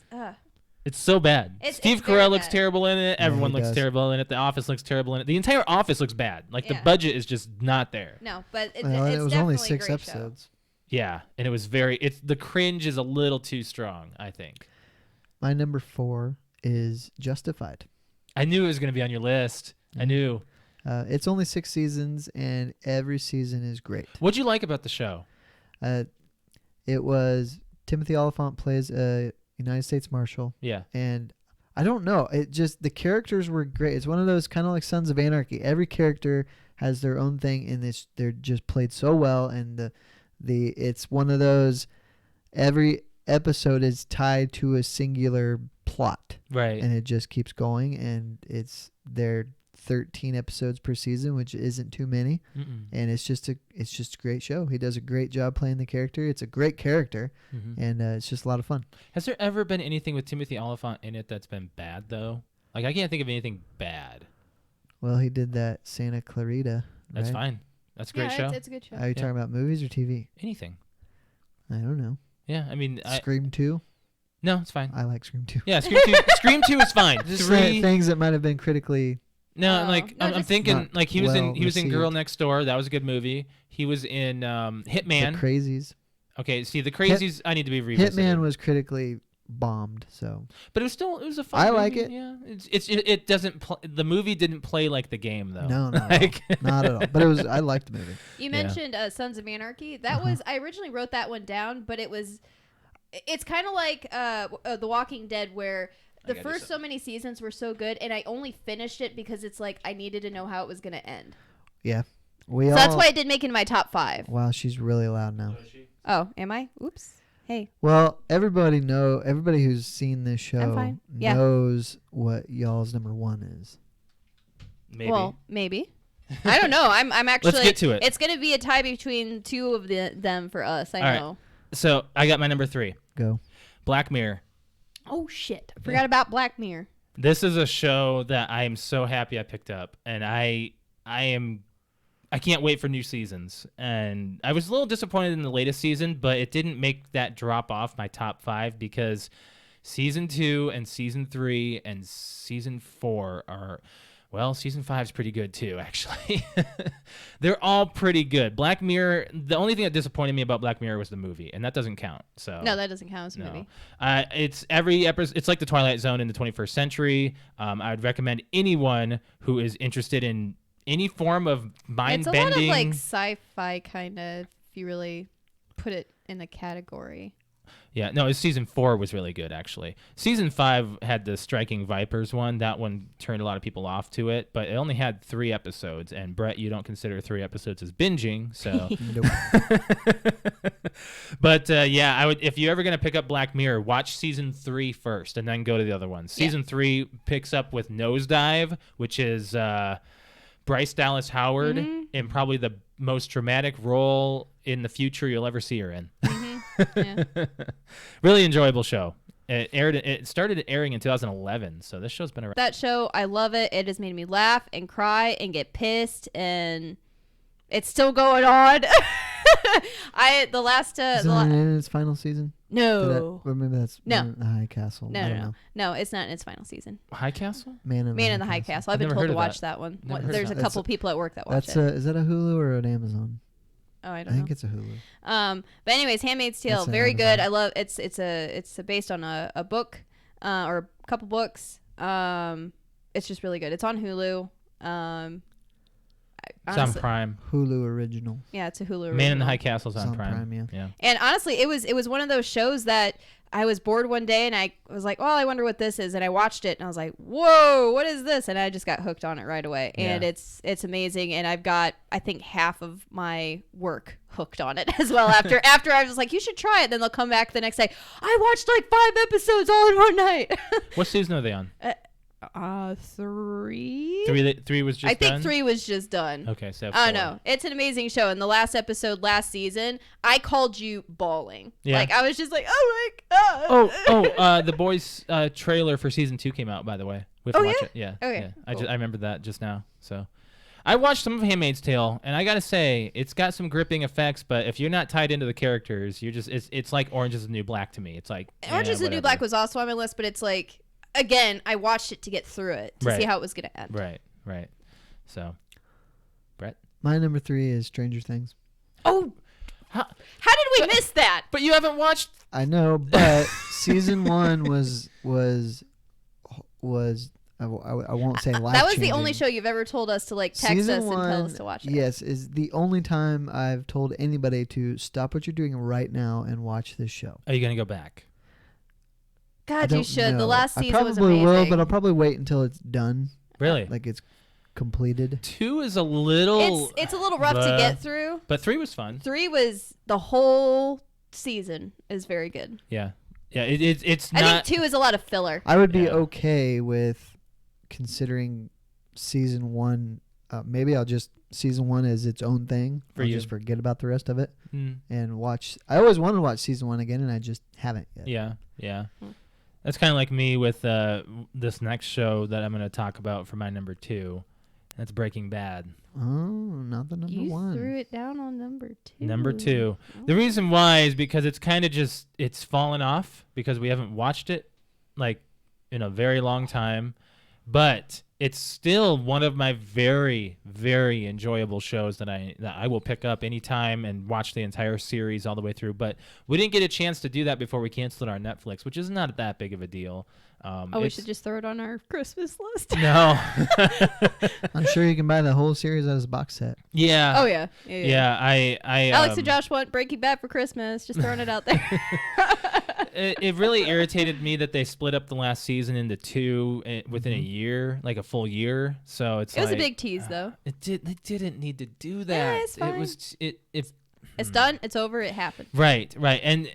It's so bad. It's Steve very Carell looks bad. terrible in it. Everyone he looks does. terrible in it. The Office looks terrible in it. The entire Office looks bad. Like the Yeah. budget is just not there. no, but Well, and it's it was definitely only a 6 great show. episodes. Yeah, and it was the cringe is a little too strong, I think. My number 4 is Justified. I knew it was going to be on your list. I knew. It's only 6 seasons, and every season is great. What'd you like about the show? It was Timothy Oliphant plays a United States Marshal, Yeah. and I don't know. It just the characters were great. It's one of those kind of like Sons of Anarchy. Every character has their own thing, and they're just played so well. And it's one of those. Every episode is tied to a singular plot, Right. and it just keeps going. And they're 13 episodes per season, which isn't too many. Mm-mm. And it's just a great show. He does a great job playing the character. It's a great character, Mhm. and it's just a lot of fun. Has there ever been anything with Timothy Oliphant in it that's been bad though? Like I can't think of anything bad. Well, he did that Santa Clarita. That's right? fine. That's a great Yeah, show. it's a good show. Are you talking about movies or TV? Anything. I don't know. Yeah, I mean, Scream 2? no, it's fine. I like Scream 2. Yeah, Scream 2. Scream 2 is fine. Just 3. things that might have been critically No, Oh. like No, I'm just- thinking Not like he was in well Girl received. Next Door. That was a good movie. He was in Hitman. The Crazies. Okay, see the Crazies. I need to be revisited. Hitman was critically bombed, so but it was a fun. I movie. like it. Yeah, it doesn't. The movie didn't play like the game though. no, Like- not at all. But it was. I liked the movie. You Yeah. mentioned Sons of Anarchy. That was I originally wrote that one down, but it's kind of like The Walking Dead, where the gotta do first so many seasons were so good, and I only finished it because it's like I needed to know how it was going to end. Yeah, we So all. that's why it did make it in my top 5. Wow, she's really loud now. Oh, am I? Oops. Hey. Well, everybody who's seen this show fine. Yeah. knows what y'all's number 1 is. Maybe. Well, maybe. I don't know. I'm actually. Let's get to it. It's going to be a tie between two of them for us. I All right. know. So I got my number 3, Go. Black Mirror. Oh shit! I forgot about Black Mirror. This is a show that I am so happy I picked up, and I can't wait for new seasons. And I was a little disappointed in the latest season, but it didn't make that drop off my top 5 because season 2 and season 3 and season 4 are. Well, season 5 is pretty good too, actually. They're all pretty good. Black Mirror, the only thing that disappointed me about Black Mirror was the movie, and that doesn't count. So No, that doesn't count as a movie. It's every episode. It's like the Twilight Zone in the 21st century. I would recommend anyone who is interested in any form of mind It's a bending. lot of like sci-fi kind of, if you really put it in the category. Yeah, no, season 4 was really good, actually. Season 5 had the Striking Vipers one. That one turned a lot of people off to it, but it only had 3 episodes. And Brett, you don't consider 3 episodes as binging, so. Nope. But yeah, I would. If you're ever gonna pick up Black Mirror, watch season 3 first, and then go to the other ones. Season 3 picks up with Nosedive, which is Bryce Dallas Howard in probably the most dramatic role in the future you'll ever see her in. Yeah. Really enjoyable show. It started airing in 2011, so this show's been around. That show, I love it. It has made me laugh and cry and get pissed, and it's still going on. The last Is it in its final season? no, Or maybe that's No. Man in the High Castle. I don't know. no, it's not in its final season. High Castle? Man in the High Castle. I've been never told heard to of watch that. that one. Never heard of There's a that. couple people at work that watch That's it. is that a Hulu or an Amazon? Oh, I I don't know. think it's a Hulu. But anyways, Handmaid's Tale, It's an very Amazon. good. I love it's based on a book or a couple books. It's just really good. It's on Hulu. It's on Prime. Hulu original. Yeah, it's a Hulu. Man in the original. High Castle's It's on on Prime. Prime, yeah. And honestly, it was one of those shows that I was bored one day and I was like, well, I wonder what this is. And I watched it and I was like, whoa, what is this? And I just got hooked on it right away. And Yeah. it's amazing. And I've got, I think, half of my work hooked on it as well. After I was like, you should try it. Then they'll come back the next day. I watched like 5 episodes all in one night. What season are they on? 3? Three was just I think done? 3 was just done. Okay, so I 4. don't know. It's an amazing show. And the last episode last season, I called you bawling. Yeah. Like, I was just like, oh my God. The Boys trailer for season 2 came out, by the way. We have Oh, to watch yeah? it. Yeah. Okay, Yeah. cool. I remembered that just now. So I watched some of Handmaid's Tale, and I gotta say, it's got some gripping effects. But if you're not tied into the characters, you're just it's like Orange Is the New Black to me. It's like Orange is the New whatever. Black was also on my list, but it's like, again, I watched it to get through it, to Right. see how it was going to end. Right. So, Brett. My number 3 is Stranger Things. Oh, How did we miss that? But you haven't watched. I know, but season 1 was I won't say life. That was the only show you've ever told us to like text Season us and tell 1, us to watch it. Yes, is the only time I've told anybody to stop what you're doing right now and watch this show. Are you gonna go back? I God, you don't should. The know. last season was I probably amazing. will, but I'll probably wait until it's done. Really? Like it's completed. 2 is a little. It's a little rough to get through. But 3 was fun. 3 was the whole season is very good. Yeah. It's I not. think 2 is a lot of filler. I would be Yeah. okay with considering season 1. Maybe I'll just season 1 as its own thing. For I'll you. just forget about the rest of it Mm, and watch. I always wanted to watch season 1 again, and I just haven't yet. yeah. Hmm. That's kind of like me with this next show that I'm going to talk about for my number 2. That's Breaking Bad. Oh, not the number You 1. threw it down on number 2. Number 2. The reason why is because it's kind of just it's fallen off because we haven't watched it like in a very long time. But it's still one of my very, very enjoyable shows that I will pick up anytime and watch the entire series all the way through. But we didn't get a chance to do that before we canceled our Netflix, which is not that big of a deal. We should just throw it on our Christmas list. No. I'm sure you can buy the whole series as a box set. Yeah. Oh yeah. Yeah. I Alex and Josh want Breaking Bad for Christmas. Just throwing it out there. It really irritated me that they split up the last season into two within a year, like a full year. So it was a big tease, though. They didn't need to do that. Yeah, it's fine. It was It's done. It's over. It happened. Right. And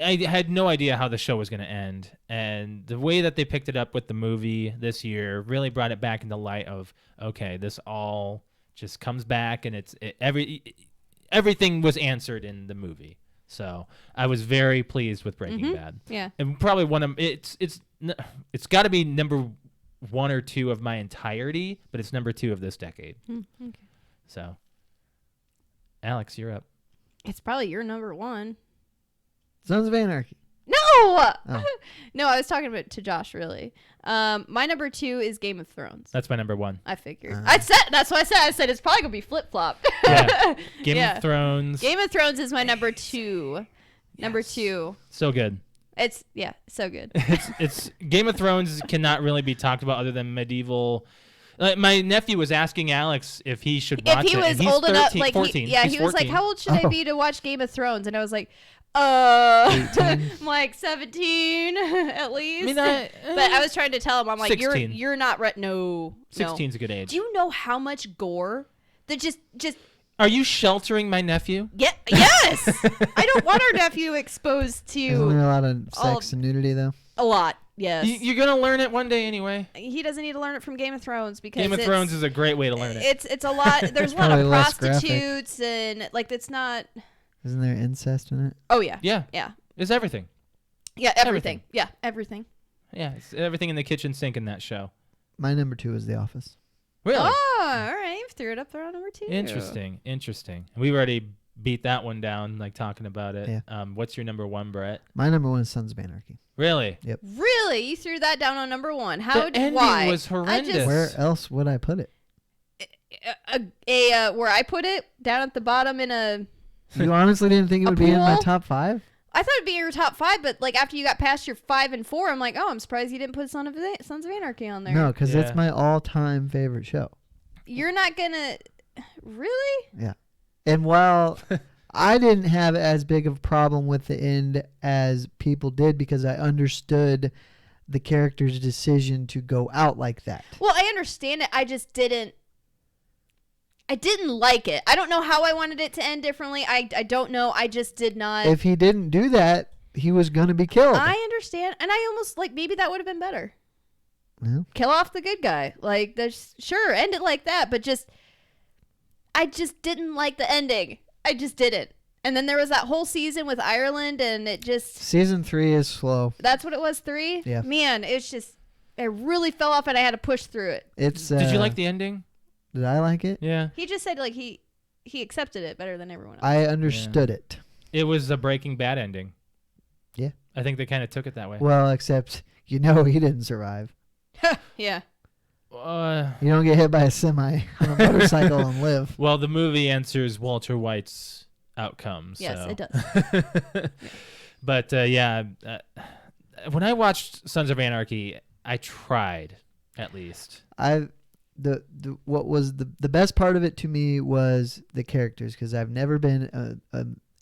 I had no idea how the show was going to end, and the way that they picked it up with the movie this year really brought it back into light of, okay, this all just comes back, and everything was answered in the movie. So I was very pleased with Breaking Bad. Yeah. And probably it's got to be number 1 or 2 of my entirety, but it's number 2 of this decade. Okay. So, Alex, you're up. It's probably your number 1. Sons of Anarchy. No! Oh. No, I was talking about to Josh, really. My number 2 is Game of Thrones. That's my number 1. I figured. That's what I said. I said it's probably going to be flip-flop. Yeah. Game Yeah. of Thrones. Game of Thrones is my number 2. Number 2. So good. It's so good. It's Game of Thrones cannot really be talked about other than medieval. My nephew was asking Alex if he should watch it. If he was and he's old enough, 13, like 14. he was 14. like, "How old should I Oh. be to watch Game of Thrones?" And I was like, 18. I'm like 17 at least." I mean, but I was trying to tell him, I'm like, 16. "You're not no." 16's a good age. Do you know how much gore that just Are you sheltering my nephew? yes. I don't want our nephew exposed Isn't there to a lot of all- sex and nudity, though? a lot. Yes. You're gonna learn it one day anyway. He doesn't need to learn it from Game of Thrones because Game of Thrones is a great way to learn it. It's a lot. There's a lot Probably of less graphic. prostitutes and like it's not. Isn't there incest in it? Oh yeah. Yeah, Yeah. it's everything. Yeah. Everything. Yeah. Everything. Yeah, it's everything in the kitchen sink in that show. My number 2 is The Office. Really? Oh, all right. You threw it up there on number 2. Interesting. We've already beat that one down, like talking about it. Yeah. What's your number 1, Brett? My number 1 is Sons of Anarchy. Really? Really? You threw that down on number 1? How? The ending Why? was horrendous. Yes. Where else would I put it? Where I put it down at the bottom in a. You honestly didn't think it A would be in my pool? top 5? I thought it'd be your top 5, but like after you got past your 5 and 4, I'm like, oh, I'm surprised you didn't put Sons of Anarchy on there. No, because Yeah. it's my all-time favorite show. You're not gonna. Really? Yeah. And while I didn't have as big of a problem with the end as people did because I understood the character's decision to go out like that. Well, I understand it. I just didn't. I didn't like it. I don't know how I wanted it to end differently. I don't know. I just did not. If he didn't do that, he was going to be killed. I understand, and I almost like maybe that would have been better. Well, Kill off the good guy. Like, there's sure end it like that, but I just didn't like the ending. I just didn't. And then there was that whole season with Ireland, and it just season 3 is slow. that's what it was. 3. Yeah. Man, it's just it really fell off, and I had to push through it. It's. Did you like the ending? Did I like it? Yeah. He just said like he accepted it better than everyone else. I understood it. It was a Breaking Bad ending. Yeah. I think they kind of took it that way. Well, except he didn't survive. Yeah. You don't get hit by a semi on a motorcycle and live. Well, the movie answers Walter White's outcome. Yes, so. it does. But when I watched Sons of Anarchy, I tried at least. What was the best part of it to me was the characters, because I've never been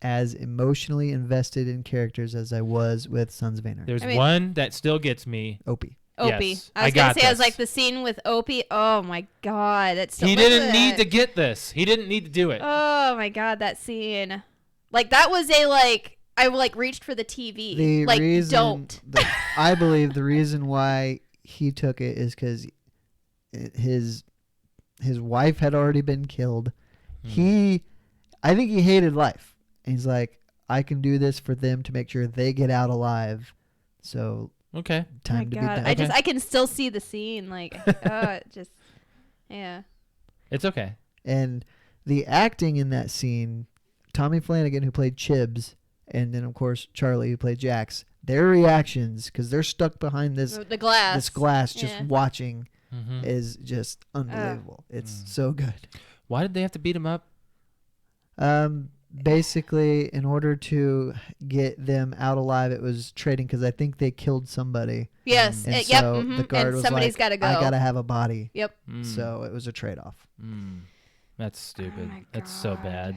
as emotionally invested in characters as I was with Sons of Anarchy. There's one that still gets me. Opie. Opie. Yes, I was I gonna got say I was this. like the scene with Opie. Oh my god, that's so He much of didn't need that. to get this. He didn't need to do it. Oh my god, that scene. Like that was a I reached for the TV. The like reason, don't. I believe the reason why he took it is because his wife had already been killed. I think he hated life. And he's like, I can do this for them to make sure they get out alive. So Okay. time Oh to my be god, done. I can still see the scene. Like, yeah. It's okay. And the acting in that scene, Tommy Flanagan, who played Chibs, and then of course Charlie, who played Jax, their reactions, because they're stuck behind this The glass. glass just Yeah. watching. is just unbelievable. It's so good. Why did they have to beat him up? Basically, in order to get them out alive, it was trading because I think they killed somebody. Yes. And Yep. so the guard And was somebody's like, got to go. I got to have a body. Yep. So it was a trade-off. That's stupid. my That's so God. bad.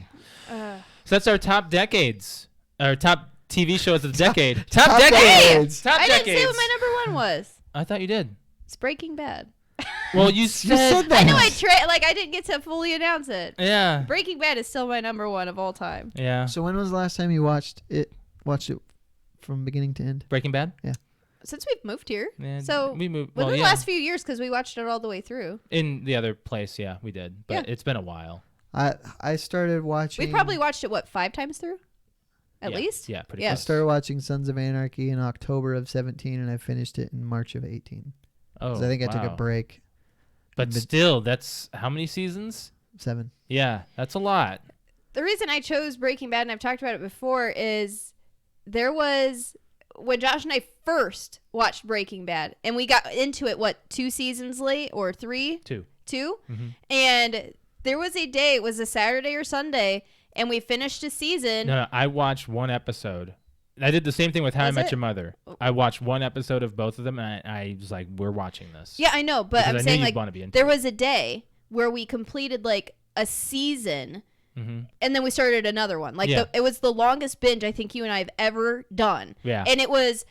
So that's our top decades. Our top TV shows of the decade. Top decades. Top I decades. didn't say what my number one was. I thought you did. It's Breaking Bad. Well, you said that. I know I didn't get to fully announce it. Yeah. Breaking Bad is still my number one of all time. Yeah. So when was the last time you watched it from beginning to end? Breaking Bad? Yeah. Since we've moved here. Yeah, So we moved within the last few years, because we watched it all the way through. in the other place, yeah, we did. But Yeah. it's been a while. I started watching. We probably watched it, 5 times through? At Yeah. least? Yeah, pretty Yeah. I close. started watching Sons of Anarchy in October of 17, and I finished it in March of 18. Oh, 'Cause I think I took a wow. break. But still, that's how many seasons? 7. Yeah, that's a lot. The reason I chose Breaking Bad, and I've talked about it before, is there was when Josh and I first watched Breaking Bad, and we got into it 2 seasons late or 3? 2. 2? Mm-hmm. And there was a day, it was a Saturday or Sunday, and we finished a season. No, I watched one episode. I did the same thing with How I Was Met it? Your Mother. I watched one episode of both of them, and I was like, "We're watching this." Yeah, I know, but Because I I'm knew saying you'd like wanna be into there it. was a day where we completed like a season, Mm-hmm. and then we started another one. Like Yeah. it was the longest binge I think you and I have ever done. Yeah. And it was,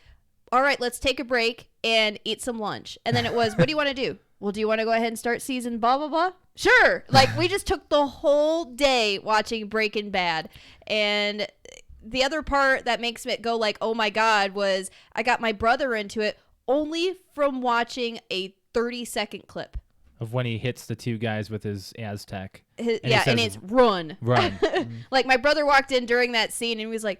all right, let's take a break and eat some lunch. And then it was, what do you want to do? Well, do you want to go ahead and start season blah, blah, blah? Sure. Like we just took the whole day watching Breaking Bad. And the other part that makes it go like, oh my God, was I got my brother into it only from watching a 30-second clip. Of when he hits the 2 guys with his Aztec. And says, it's run. Run. Like my brother walked in during that scene and he was like,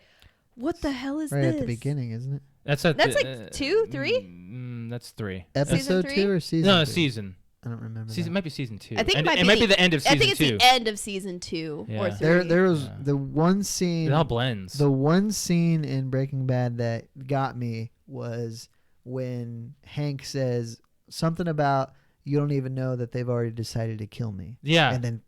what the hell is Right this? at the beginning, isn't it? That's like 2, 3? That's 3. Episode 3? 2 or season No, 2? season. I don't remember. Season that. might be season 2. I think And it might be the end of season I think it's 2. the end of season 2 or Yeah. 3. There was Yeah. the one scene. It all blends. The one scene in Breaking Bad that got me was when Hank says something about you don't even know that they've already decided to kill me. Yeah. And then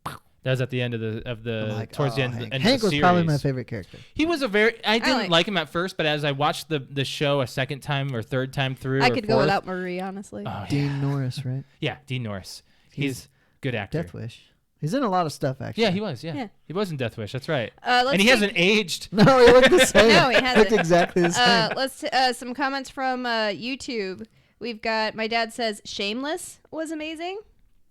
That was at the end of the I'm like, towards the oh, end, Hank. end Hank of the was series. probably my favorite character. He was I didn't like- like him at first, but as I watched the show a second time or third time through, I or could go fourth- without Marie, honestly. Oh, yeah. Dean Norris, right? Yeah, Dean Norris. He's good actor. Death Wish. He's in a lot of stuff, actually. Yeah, he was. Yeah. Yeah. He was in Death Wish. That's right. Let's And he take- hasn't aged. No, he looked the same. No, he hasn't. Looked exactly the same. Let's some comments from YouTube. We've got my dad says Shameless was amazing.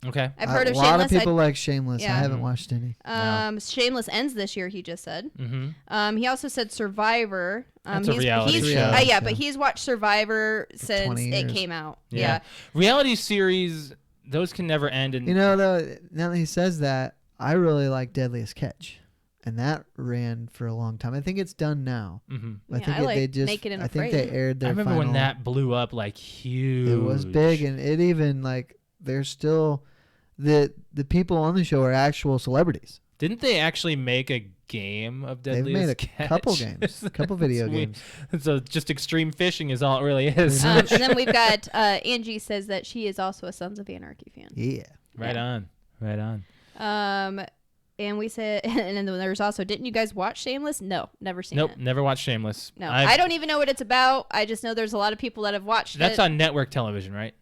Okay. I've heard of a lot Shameless. of people like Shameless. Yeah. I haven't watched any. Shameless ends this year. He just said. Mm-hmm. He also said Survivor. That's a reality he's, show. yeah, show. but he's watched Survivor since 20 it years. came out. Yeah. Yeah. Reality series, those can never end. And You know, though, now that he says that, I really like Deadliest Catch. And that ran for a long time. I think it's done now. Mhm. I Yeah, think I like they just. Naked and I think they Afraid. aired their. I remember when final- that blew up like huge. It was big, and it even like there's still the people on the show are actual celebrities. Didn't they actually make a game of They've Deadliest made a Catch? couple games, a couple video games. So just extreme fishing is all it really is. And then we've got Angie says that she is also a Sons of Anarchy fan. Yeah. Right on. Right on. And we said, and then there's also, didn't you guys watch Shameless? No, never seen Nope, it. never watched Shameless. No, I don't even know what it's about. I just know there's a lot of people that have watched That's it. on network television, right?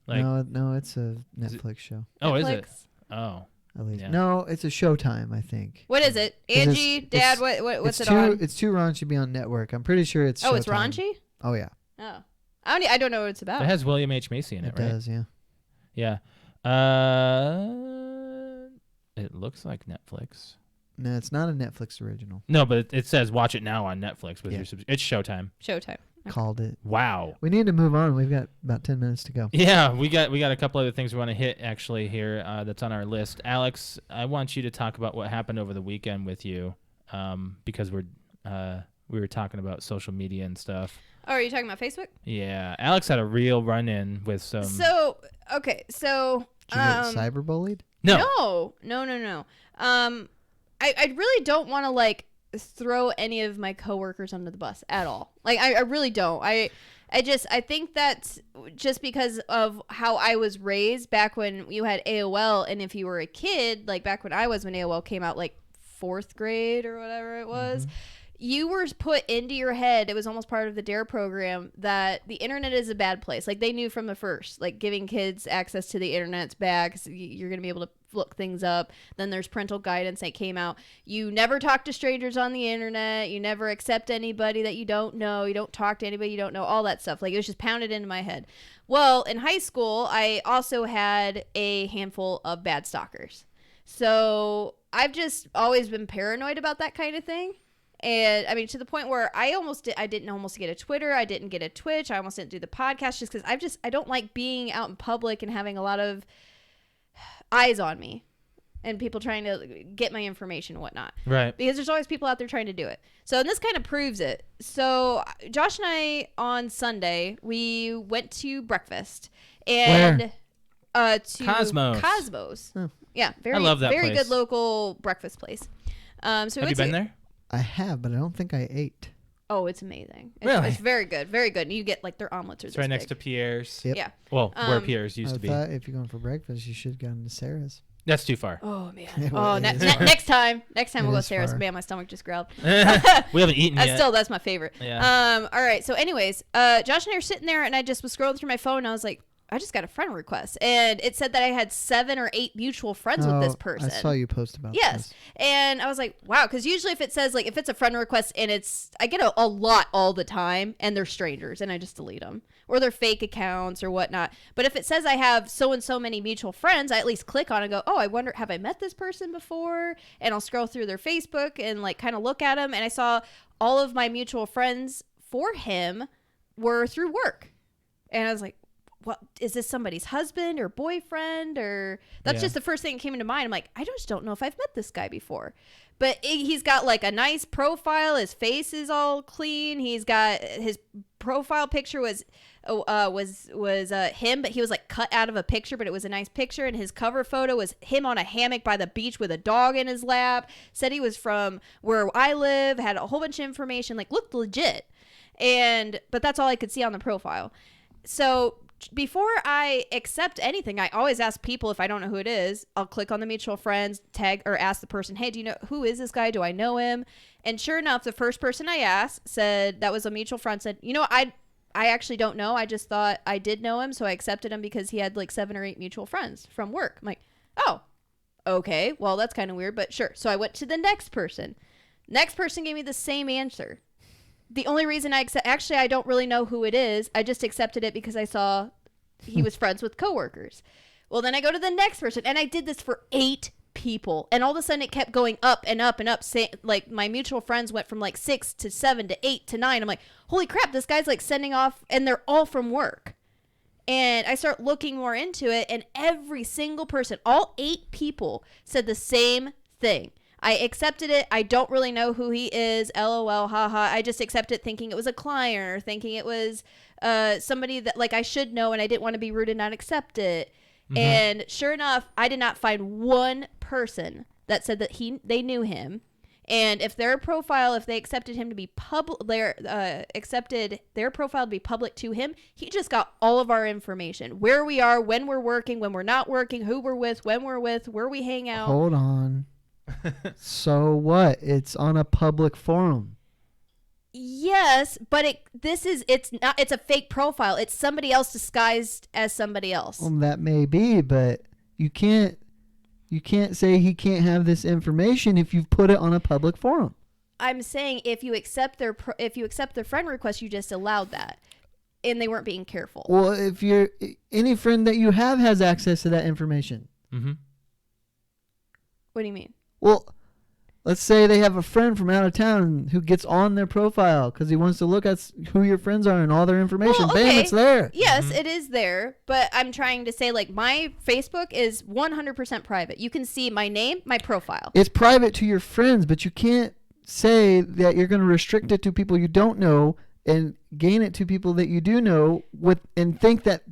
Like, No, it's a Netflix show. oh, is Netflix. it? Oh, At least. Yeah. No, it's a Showtime, I think. What is it? 'Cause Angie, it's- Dad, what's it's it on? It's too raunchy to be on network. I'm pretty sure it's. Oh, it's Showtime. raunchy? Oh yeah, Oh. I don't know what it's about. it has William H. Macy in it, it right? does. Yeah. Yeah. It looks like Netflix. No, it's not a Netflix original. No, but it says watch it now on Netflix with Yeah. your it's Showtime. Showtime. Called it. Wow. We need to move on. We've got about 10 minutes to go. Yeah, we got a couple other things we want to hit actually here that's on our list. Alex, I want you to talk about what happened over the weekend with you because we were talking about social media and stuff. Oh, are you talking about Facebook? Yeah, Alex had a real run-in with some. So Did you get cyberbullied? No. No. I really don't want to throw any of my coworkers under the bus at all. Like I really don't. I think that's just because of how I was raised back when you had AOL, and if you were a kid, like back when AOL came out, like 4th grade or whatever it was, you were put into your head, it was almost part of the DARE program, that the internet is a bad place. Like they knew from the first, like giving kids access to the internet's bad because you're going to be able to look things up. Then there's parental guidance that came out. You never talk to strangers on the internet. You never accept anybody that you don't know. You don't talk to anybody you don't know, all that stuff. Like it was just pounded into my head. Well, in high school, I also had a handful of bad stalkers. So I've just always been paranoid about that kind of thing. And I mean, to the point where I didn't almost get a Twitter. I didn't get a Twitch. I almost didn't do the podcast just because I don't like being out in public and having a lot of eyes on me and people trying to get my information and whatnot. Right. Because there's always people out there trying to do it. So, and this kind of proves it. So Josh and I on Sunday, we went to breakfast and to Cosmos. Oh. Yeah. I love that very place. good local breakfast place. So have you been there? I have, but I don't think I ate. Oh, it's amazing. Really? It's very good. Very good. And you get like their omelets are It's this right next big. to Pierre's. Yep. Yeah. Well, where Pierre's used to be. Thought if you're going for breakfast, you should go to Sarah's. That's too far. Oh man. It Oh, is next time we'll go is Sarah's. far. Man, my stomach just growled. We haven't eaten yet. That's my favorite. Yeah. All right. So anyways, Josh and I are sitting there and I just was scrolling through my phone and I was like, I just got a friend request. And it said that I had 7 or 8 mutual friends with this person. I saw you post about Yes. this. And I was like, wow, because usually if it says, like, if it's a friend request and I get a lot all the time and they're strangers and I just delete them or they're fake accounts or whatnot. But if it says I have so and so many mutual friends, I at least click on it and go, oh, I wonder, have I met this person before? And I'll scroll through their Facebook and like kind of look at them. And I saw all of my mutual friends for him were through work. And I was like, what is this, somebody's husband or boyfriend? Or that's just the first thing that came into mind. I'm like, I just don't know if I've met this guy before. But he's got like a nice profile. His face is all clean. He's got his profile picture was him, but he was like cut out of a picture, but it was a nice picture. And his cover photo was him on a hammock by the beach with a dog in his lap. Said he was from where I live. Had a whole bunch of information. Like looked legit. But that's all I could see on the profile. So before I accept anything, I always ask people if I don't know who it is. I'll click on the mutual friends, tag, or ask the person, hey, do you know, who is this guy? Do I know him? And sure enough, the first person I asked said, that was a mutual friend, said, you know, I actually don't know. I just thought I did know him, so I accepted him because he had like 7 or 8 mutual friends from work. I'm like, oh, okay, well, that's kind of weird, but sure. So I went to the next person. Next person gave me the same answer. The only reason I don't really know who it is. I just accepted it because I saw he was friends with coworkers. Well, then I go to the next person, and I did this for 8 people, and all of a sudden it kept going up and up and up. Like my mutual friends went from like 6 to 7 to 8 to 9. I'm like, holy crap, this guy's like sending off, and they're all from work. And I start looking more into it, and every single person, all 8 people, said the same thing. I accepted it. I don't really know who he is. LOL, haha. I just accepted it thinking it was a client or thinking it was somebody that like I should know, and I didn't want to be rude and not accept it. Mm-hmm. And sure enough, I did not find one person that said that they knew him. And if they accepted him to be accepted their profile to be public to him, he just got all of our information. Where we are, when we're working, when we're not working, who we're with, when we're with, where we hang out. Hold on. So what? It's on a public forum. Yes, but it's a fake profile. It's somebody else disguised as somebody else. Well, that may be, but you can't say he can't have this information if you've put it on a public forum. I'm saying if you accept their friend request, you just allowed that, and they weren't being careful. Well, if any friend that you have has access to that information. Mm-hmm. What do you mean? Well, let's say they have a friend from out of town who gets on their profile because he wants to look at who your friends are and all their information. Well, Bam, it's there. Yes, It is there. But I'm trying to say, like, my Facebook is 100% private. You can see my name, my profile. It's private to your friends, but you can't say that you're going to restrict it to people you don't know and gain it to people that you do know and think that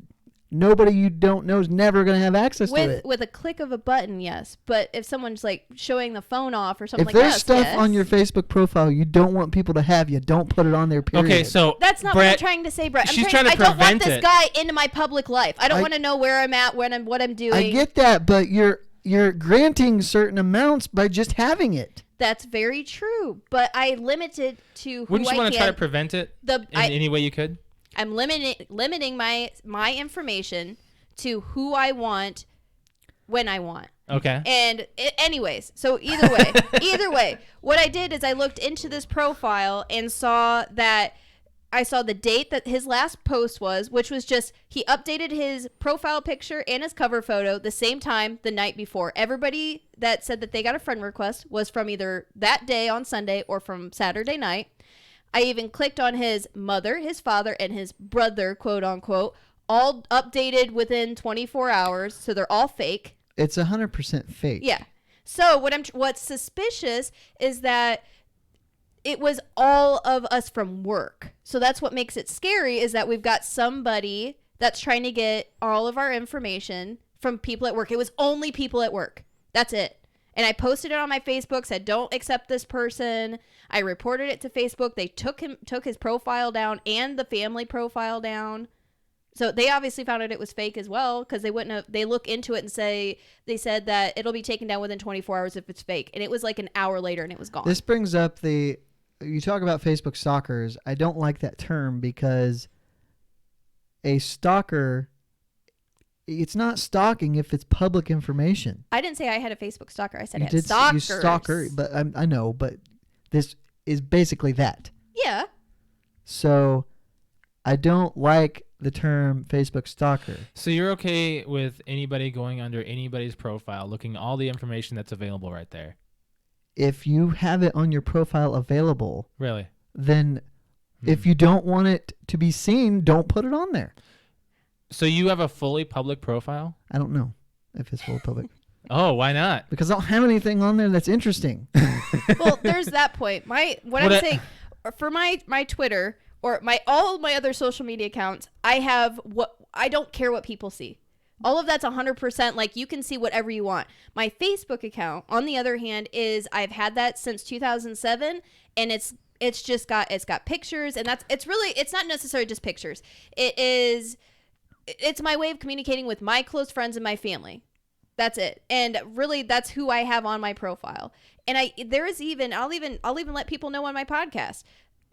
nobody you don't know is never going to have access to it. With a click of a button, yes. But if someone's like showing the phone off or something If like that, there's stuff on your Facebook profile you don't want people to have, you don't put it on there, period. Okay, so that's not Brett, what I'm trying to say, Brett. she's trying to I don't want prevent this it. guy into my public life. I don't want to know where I'm at, what I'm doing. I get that, but you're granting certain amounts by just having it. That's very true, but I limit it to who Wouldn't you I want to try to can. prevent it in any way you could? I'm limiting my information to who I want when I want. Okay. And anyways, so either way, what I did is I looked into this profile and saw the date that his last post was, which was just he updated his profile picture and his cover photo the same time the night before. Everybody that said that they got a friend request was from either that day on Sunday or from Saturday night. I even clicked on his mother, his father, and his brother, quote unquote, all updated within 24 hours, so they're all fake. It's 100% fake. Yeah. So what's suspicious is that it was all of us from work. So that's what makes it scary, is that we've got somebody that's trying to get all of our information from people at work. It was only people at work. That's it. And I posted it on my Facebook, said, don't accept this person. I reported it to Facebook. They took his profile down and the family profile down. So they obviously found out it was fake as well, because they look into it and they said that it'll be taken down within 24 hours if it's fake. And it was like an hour later and it was gone. This brings up you talk about Facebook stalkers. I don't like that term because a stalker, it's not stalking if it's public information. I didn't say I had a Facebook stalker. I said I You had stalkers. You stalker, but I know, but this is basically that. Yeah. So I don't like the term Facebook stalker. So you're okay with anybody going under anybody's profile, looking all the information that's available right there? If you have it on your profile available, Really? then if you don't want it to be seen, don't put it on there. So you have a fully public profile? I don't know if it's full public. Oh, why not? Because I don't have anything on there that's interesting. Well, there's that point. I'm saying, for my Twitter or all my other social media accounts, I don't care what people see. All of that's 100%. Like, you can see whatever you want. My Facebook account, on the other hand, I've had that since 2007, and it's got pictures, and it's not necessarily just pictures. It's my way of communicating with my close friends and my family. That's it. And really, that's who I have on my profile. And I'll even let people know on my podcast.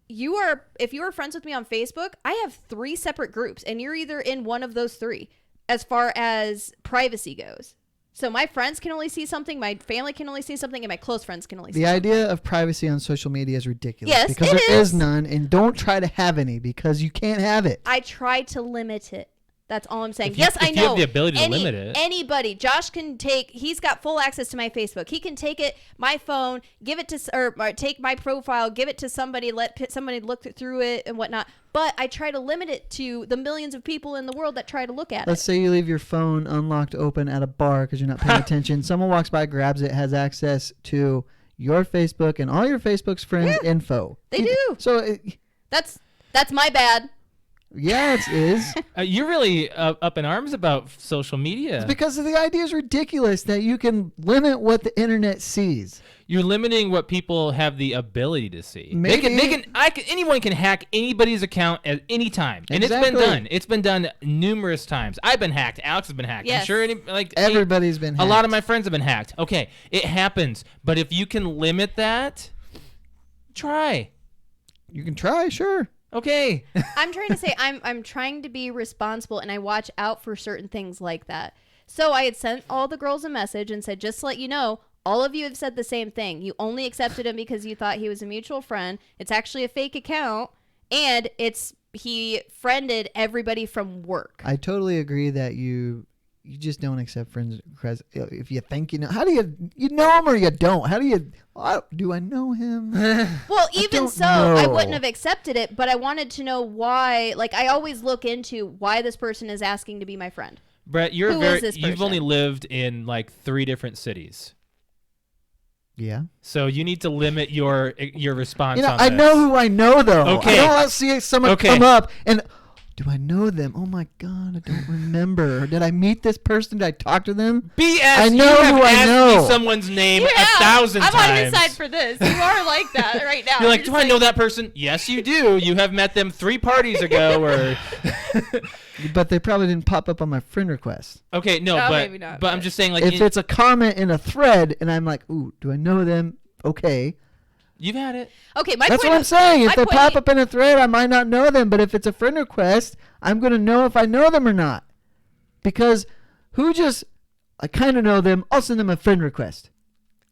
If you are friends with me on Facebook, I have 3 separate groups, and you're either in one of those 3 as far as privacy goes. So my friends can only see something, my family can only see something, and my close friends can only see something. The idea of privacy on social media is ridiculous. Yes, because there is none, and don't try to have any because you can't have it. I try to limit it. That's all I'm saying. If you have the ability to limit it. Anybody. Josh can he's got full access to my Facebook. He can take my phone, give it to, or take my profile, give it to somebody, let somebody look through it and whatnot. But I try to limit it to the millions of people in the world that try to look at Let's say you leave your phone unlocked open at a bar because you're not paying attention. Someone walks by, grabs it, has access to your Facebook and all your Facebook's friends' info. They do. So that's my bad. Yeah, it is. You're really up in arms about social media. It's because the idea is ridiculous that you can limit what the internet sees. You're limiting what people have the ability to see. Maybe. Anyone can hack anybody's account at any time, and Exactly. it's been done. It's been done numerous times. I've been hacked. Alex has been hacked. Yes. I'm sure Everybody's been hacked. A lot of my friends have been hacked. Okay, it happens, but if you can limit that, try. You can try, sure. Okay. I'm trying to say I'm trying to be responsible, and I watch out for certain things like that. So I had sent all the girls a message and said, just to let you know, all of you have said the same thing. You only accepted him because you thought he was a mutual friend. It's actually a fake account, and he friended everybody from work. I totally agree that you just don't accept friends because if you think you know. How do you know him or you don't? How do you? Do I know him? Well, even so, know. I wouldn't have accepted it, but I wanted to know why. Like, I always look into why this person is asking to be my friend. Brett, Who is this you've person? only lived in like 3 different cities. Yeah. So you need to limit your response You know, on I this. know who I know though. Okay. I don't want to see someone Okay. come up and do I know them? Oh my God, I don't remember. Did I meet this person? Did I talk to them? BS. I know you have who I asked know. me someone's name Yeah, 1,000 times. I'm on his side for this. You are like that right now. You're like, just do I know that person? Yes, you do. You have met them 3 parties ago, or But they probably didn't pop up on my friend request. okay, no, Oh, but maybe not, but I'm but- just saying, like, If it's a comment in a thread and I'm like, ooh, do I know them? Okay. you've had it. Okay, my That's point what I'm is- saying. my If they point- pop up in a thread, I might not know them. But if it's a friend request, I'm going to know if I know them or not. Because I kind of know them, I'll send them a friend request.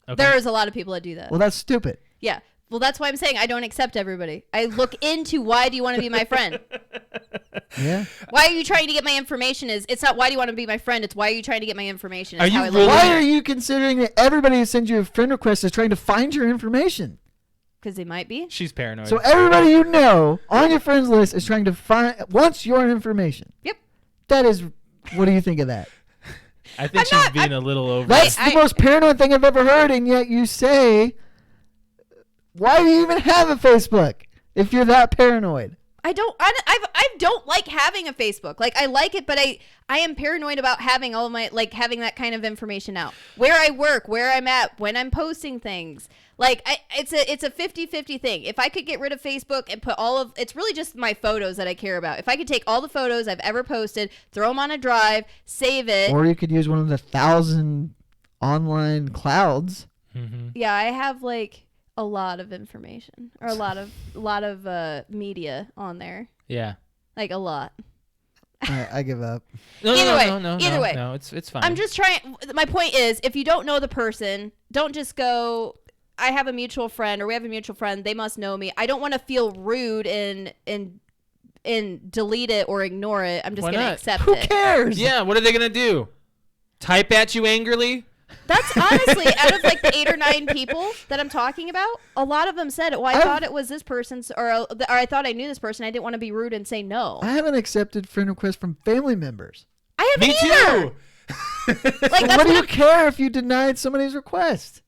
Okay. There is a lot of people that do that. Well, that's stupid. Yeah. Well, that's why I'm saying I don't accept everybody. I look into why do you want to be my friend? Yeah. Why are you trying to get my information? It's not why do you want to be my friend. It's why are you trying to get my information. It's Are you how I look really- at Why it. are you considering that everybody who sends you a friend request is trying to find your information? Because they might be. She's paranoid. So everybody you know on your friends list is trying to wants your information. Yep. That is, what do you think of that? I think she's being a little over. That's I- the most paranoid thing I've ever heard, and yet you say, why do you even have a Facebook if you're that paranoid? I don't like having a Facebook. Like I like it, but I am paranoid about having all of my having that kind of information out. Where I work, where I'm at, when I'm posting things. Like it's a 50-50 thing. If I could get rid of Facebook and put it's really just my photos that I care about. If I could take all the photos I've ever posted, throw them on a drive, save it. Or you could use one of the 1,000 online clouds. Mm-hmm. Yeah, I have a lot of information or a lot of media on there. Yeah. Like a lot. I give up. No, Either way, no, either way. No, it's fine. I'm just trying. My point is, if you don't know the person, don't just go, I have a mutual friend or we have a mutual friend. They must know me. I don't want to feel rude and delete it or ignore it. I'm just Why going to not? accept Who it. cares? Yeah, what are they gonna do? Type at you angrily? That's honestly, out of the 8 or 9 people that I'm talking about, a lot of them said, well, I thought it was this person's, or I thought I knew this person. I didn't want to be rude and say no. I haven't accepted friend requests from family members. I haven't Me either. too. Like, that's What do you I'm- care if you denied somebody's request?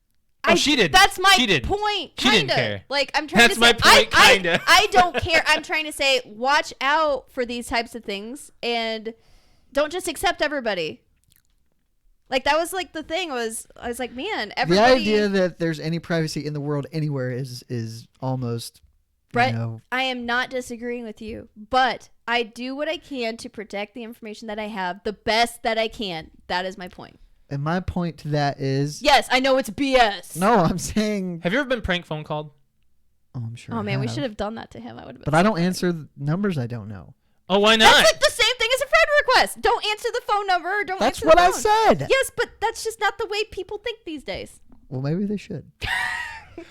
Oh, she did. That's my She did. point. She didn't Kinda. care. Like I'm trying That's to my say, point, kinda. I don't care. I'm trying to say, watch out for these types of things and don't just accept everybody. Like that was the thing I was like, man, everybody. The idea that there's any privacy in the world anywhere is almost, Brett, you know, I am not disagreeing with you, but I do what I can to protect the information that I have the best that I can. That is my point. and my point to that is, Yes, I know it's BS. no, I'm saying, Have you ever been prank phone called? oh, I'm sure. Oh I man, we have. should have done that to him. I would have. But I don't answer numbers I don't know. Oh, why not? That's the same thing as a friend request. Don't answer the phone number. Don't That's answer what the I phone. said. Yes, but that's just not the way people think these days. Well, maybe they should.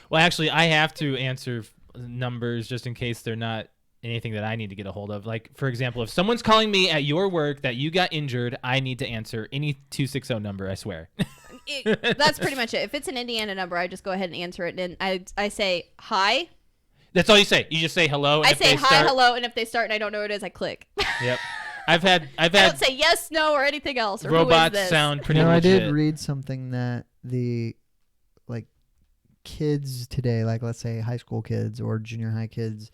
Well, actually, I have to answer numbers just in case they're not anything that I need to get a hold of. Like, for example, if someone's calling me at your work that you got injured, I need to answer any 260 number, I swear. That's pretty much it. If it's an Indiana number, I just go ahead and answer it, and I say hi. That's all you say. You just say hello. And I if say they hi, start, hello, and if they start and I don't know what it is, I click. Yep. I've had I don't say yes, no, or anything else. Or robots who is this? sound pretty You know, I legit. did read something that the kids today, like let's say high school kids or junior high kids,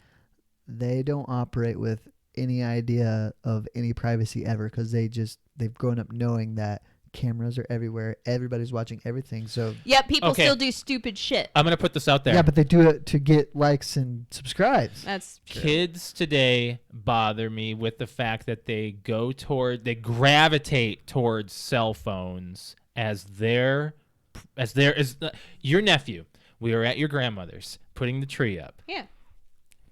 they don't operate with any idea of any privacy ever because they've grown up knowing that cameras are everywhere, everybody's watching everything. So Yep, people Okay. still do stupid shit. I'm going to put this out there. yeah, but they do it to get likes and subscribes. That's true. Kids today bother me with the fact that they gravitate towards cell phones as your nephew. We were at your grandmother's putting the tree up. Yeah.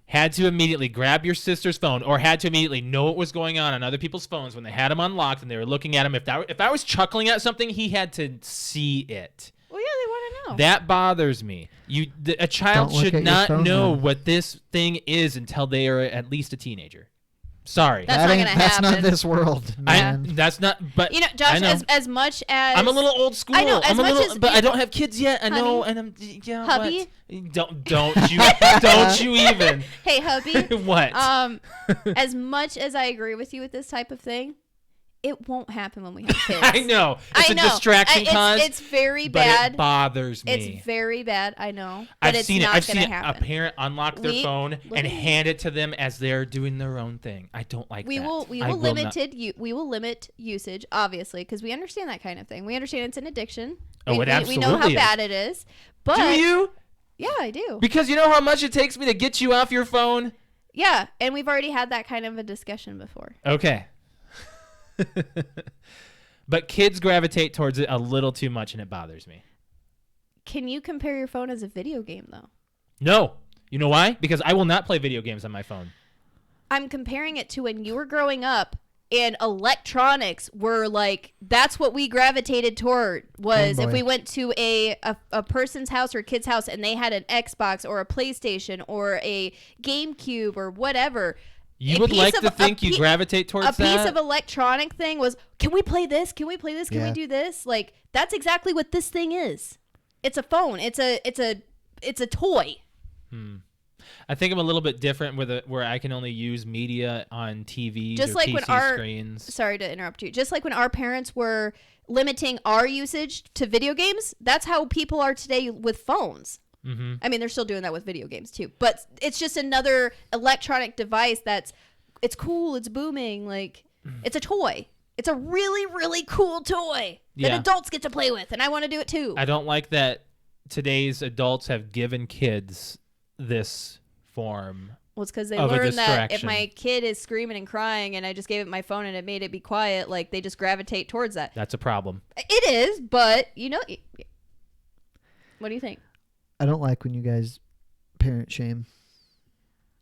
Had to immediately grab your sister's phone or had to immediately know what was going on other people's phones when they had them unlocked and they were looking at them. If I was chuckling at something, he had to see it. Well, yeah, they want to know. That bothers me. A child Don't look should at your not phone know then. what this thing is until they are at least a teenager. Sorry. That's not gonna That's not happen. this world, man. That's not. But You know, I Josh, know. as much as I'm a little old school. I know, as I'm a much little, as but you I don't know- have kids yet. I know, Honey? and I'm yeah. Hubby? What? Don't you even. Hey, hubby. What? As much as I agree with you with this type of thing, It won't happen when we have kids. I know. It's a distraction cause. It's very but bad. It bothers me. It's very bad. I know. But I've seen it. I've seen happen. a parent unlock their phone and hand it to them as they're doing their own thing. I don't like that. We will limit usage, obviously, because we understand that kind of thing. We understand it's an addiction. It absolutely we know how is. bad it is. But do you? Yeah, I do. Because you know how much it takes me to get you off your phone? Yeah, and we've already had that kind of a discussion before. Okay. But kids gravitate towards it a little too much, and it bothers me. Can you compare your phone as a video game, though? No. You know why? Because I will not play video games on my phone. I'm comparing it to when you were growing up and electronics were like, that's what we gravitated toward was if we went to a person's house or a kid's house and they had an Xbox or a PlayStation or a GameCube or whatever. You would like to think you gravitate towards that? A piece of electronic thing was, can we play this? Can we play this? Can we do this? Like, that's exactly what this thing is. It's a phone. It's a toy. I think I'm a little bit different where I can only use media on TVs just or like PC screens. Sorry to interrupt you. Just like when our parents were limiting our usage to video games, that's how people are today with phones. Mm-hmm. I mean, they're still doing that with video games too, but it's just another electronic device it's cool, it's booming, like it's a toy. It's a really, really cool toy that adults get to play with, and I want to do it too. I don't like that today's adults have given kids this form. Well, it's because they learned that if my kid is screaming and crying and I just gave it my phone and it made it be quiet, like they just gravitate towards that. That's a problem. It is, but what do you think? I don't like when you guys parent shame.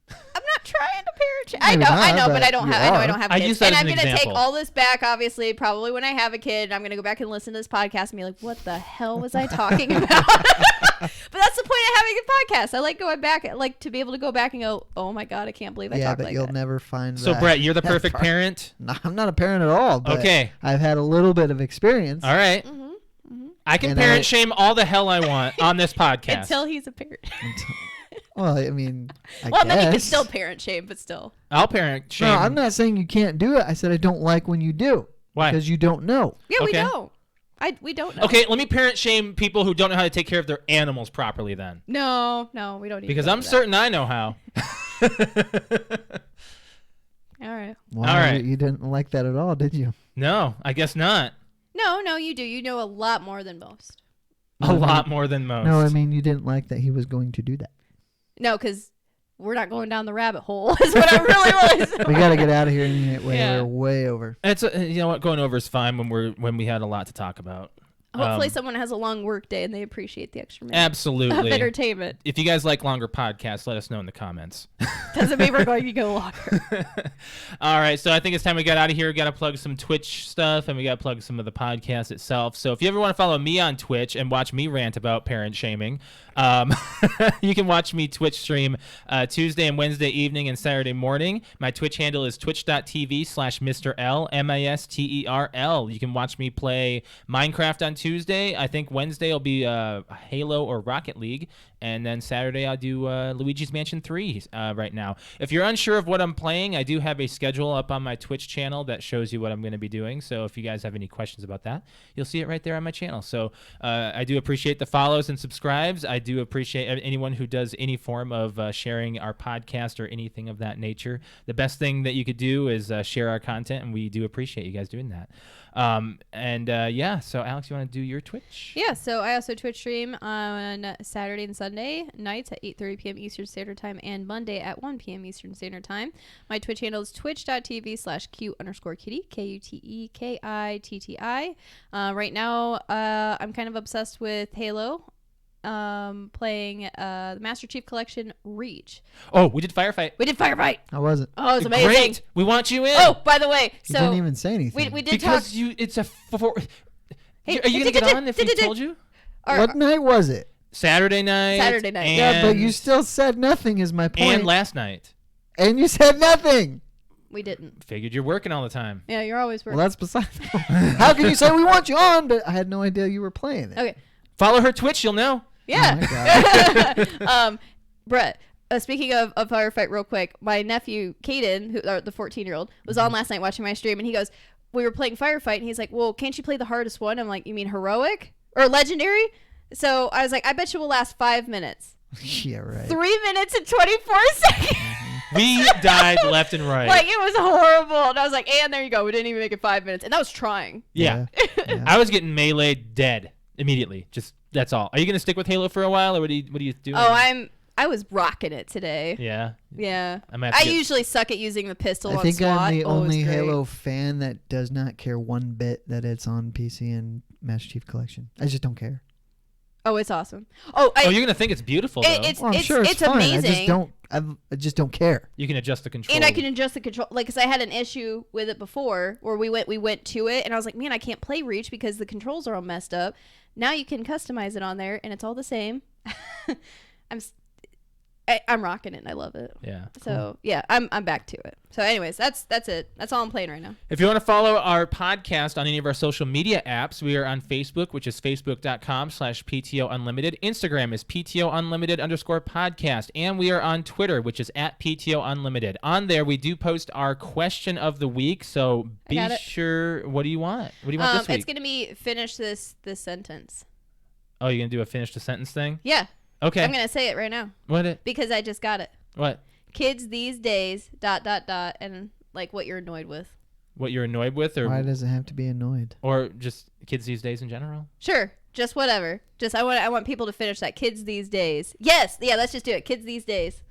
I'm not trying to parent shame. I know, but I don't have kids. I use that and as I'm an going to take example. all this back, obviously, probably when I have a kid. I'm going to go back and listen to this podcast and be like, what the hell was I talking about? But that's the point of having a podcast. I like going back, to be able to go back and go, oh my God, I can't believe I talked like that. Yeah, but you'll never find So, that. Brett, you're the perfect parent? No, I'm not a parent at all. But okay. I've had a little bit of experience. All right. Mm-hmm. Mm-hmm. I can parent shame all the hell I want on this podcast. Until he's a parent. Well, I mean, I then guess. you can still parent shame, but still. I'll parent shame. No, I'm not saying you can't do it. I said I don't like when you do. Why? Because you don't know. Yeah, Okay. we don't. We don't know. Okay, let me parent shame people who don't know how to take care of their animals properly then. No, we don't need Because to I'm certain I know how. All right. Well, All right. You didn't like that at all, did you? No, I guess not. No, you do. You know a lot more than most. A lot more than most. No, I mean, you didn't like that he was going to do that. No, because we're not going down the rabbit hole is what I really was. We got to get out of here anyway. Yeah. We're way over. It's you know what, going over is fine when we had a lot to talk about. Hopefully someone has a long work day and they appreciate the extra minute Absolutely. of entertainment. If you guys like longer podcasts, let us know in the comments. Doesn't mean we're going to go longer. All right, so I think it's time we got out of here. We got to plug some Twitch stuff, and we got to plug some of the podcast itself. So if you ever want to follow me on Twitch and watch me rant about parent shaming, you can watch me Twitch stream Tuesday and Wednesday evening and Saturday morning. My Twitch handle is twitch.tv/Mr. L, MISTERL. You can watch me play Minecraft on Tuesday. I think Wednesday will be Halo or Rocket League. And then Saturday I'll do Luigi's Mansion 3 right now. If you're unsure of what I'm playing, I do have a schedule up on my Twitch channel that shows you what I'm going to be doing. So if you guys have any questions about that, you'll see it right there on my channel. So I do appreciate the follows and subscribes. I do appreciate anyone who does any form of sharing our podcast or anything of that nature. The best thing that you could do is share our content, and we do appreciate you guys doing that. So Alex, you want to do your Twitch? Yeah, so I also Twitch stream on Saturday and Sunday nights at 8:30 p.m. Eastern Standard Time and Monday at 1 p.m. Eastern Standard Time. My Twitch handle is twitch.tv/Q_Kitty, KUTEKITTI. Right now, I'm kind of obsessed with Halo. Playing the Master Chief Collection Reach. Oh, we did Firefight. I wasn't. Oh, it was amazing. Great. We want you in. Oh, by the way, You didn't even say anything. we did because talk. it's a Hey, are you going to get on if he told you? What night was it? Saturday night. Yeah, but you still said nothing is my point. And last night. And you said nothing. We didn't. Figured you're working all the time. Yeah, you're always working. Well, that's beside the point. How can you say we want you on, but I had no idea you were playing it? Okay. Follow her Twitch, you'll know. Yeah. Brett, speaking of Firefight real quick, my nephew, Caden, the 14-year-old, was on last night watching my stream, and he goes, we were playing Firefight, and he's like, well, can't you play the hardest one? I'm like, you mean heroic or legendary? So I was like, I bet you will last 5 minutes. Yeah, right. 3 minutes and 24 seconds. We died left and right. Like, it was horrible. And I was like, and there you go. We didn't even make it 5 minutes. And that was trying. Yeah. Yeah. I was getting meleeed dead immediately. Just that's all. Are you gonna stick with Halo for a while, or what are you doing? Oh, I was rocking it today. Yeah. Yeah. I usually suck at using the pistol I on think SWAT. I'm the only great. Halo fan that does not care one bit that it's on PC and Master Chief Collection. I just don't care. Oh, it's awesome. you're gonna think it's beautiful though. It's Well, I'm sure it's fine. amazing. I just don't care. You can adjust the control. And I can adjust the control, like, because I had an issue with it before, where we went to it, and I was like, man, I can't play Reach because the controls are all messed up. Now you can customize it on there, and it's all the same. I'm rocking it, and I love it. Yeah. So yeah, I'm back to it. So anyways, that's it. That's all I'm playing right now. If you want to follow our podcast on any of our social media apps, we are on Facebook, which is facebook.com/PTOUnlimited. Instagram is PTOUnlimited_podcast. And we are on Twitter, which is @PTOUnlimited. On there, we do post our question of the week. So be sure. What do you want? What do you want this week? It's going to be finish this sentence. Oh, you're going to do a finish the sentence thing? Yeah. Okay. I'm going to say it right now. What? Because I just got it. What? Kids these days, ... and like what you're annoyed with. What you're annoyed with? Or why does it have to be annoyed? Or just kids these days in general? Sure. Just whatever. Just I want people to finish that. Kids these days. Yes. Yeah, let's just do it. Kids these days.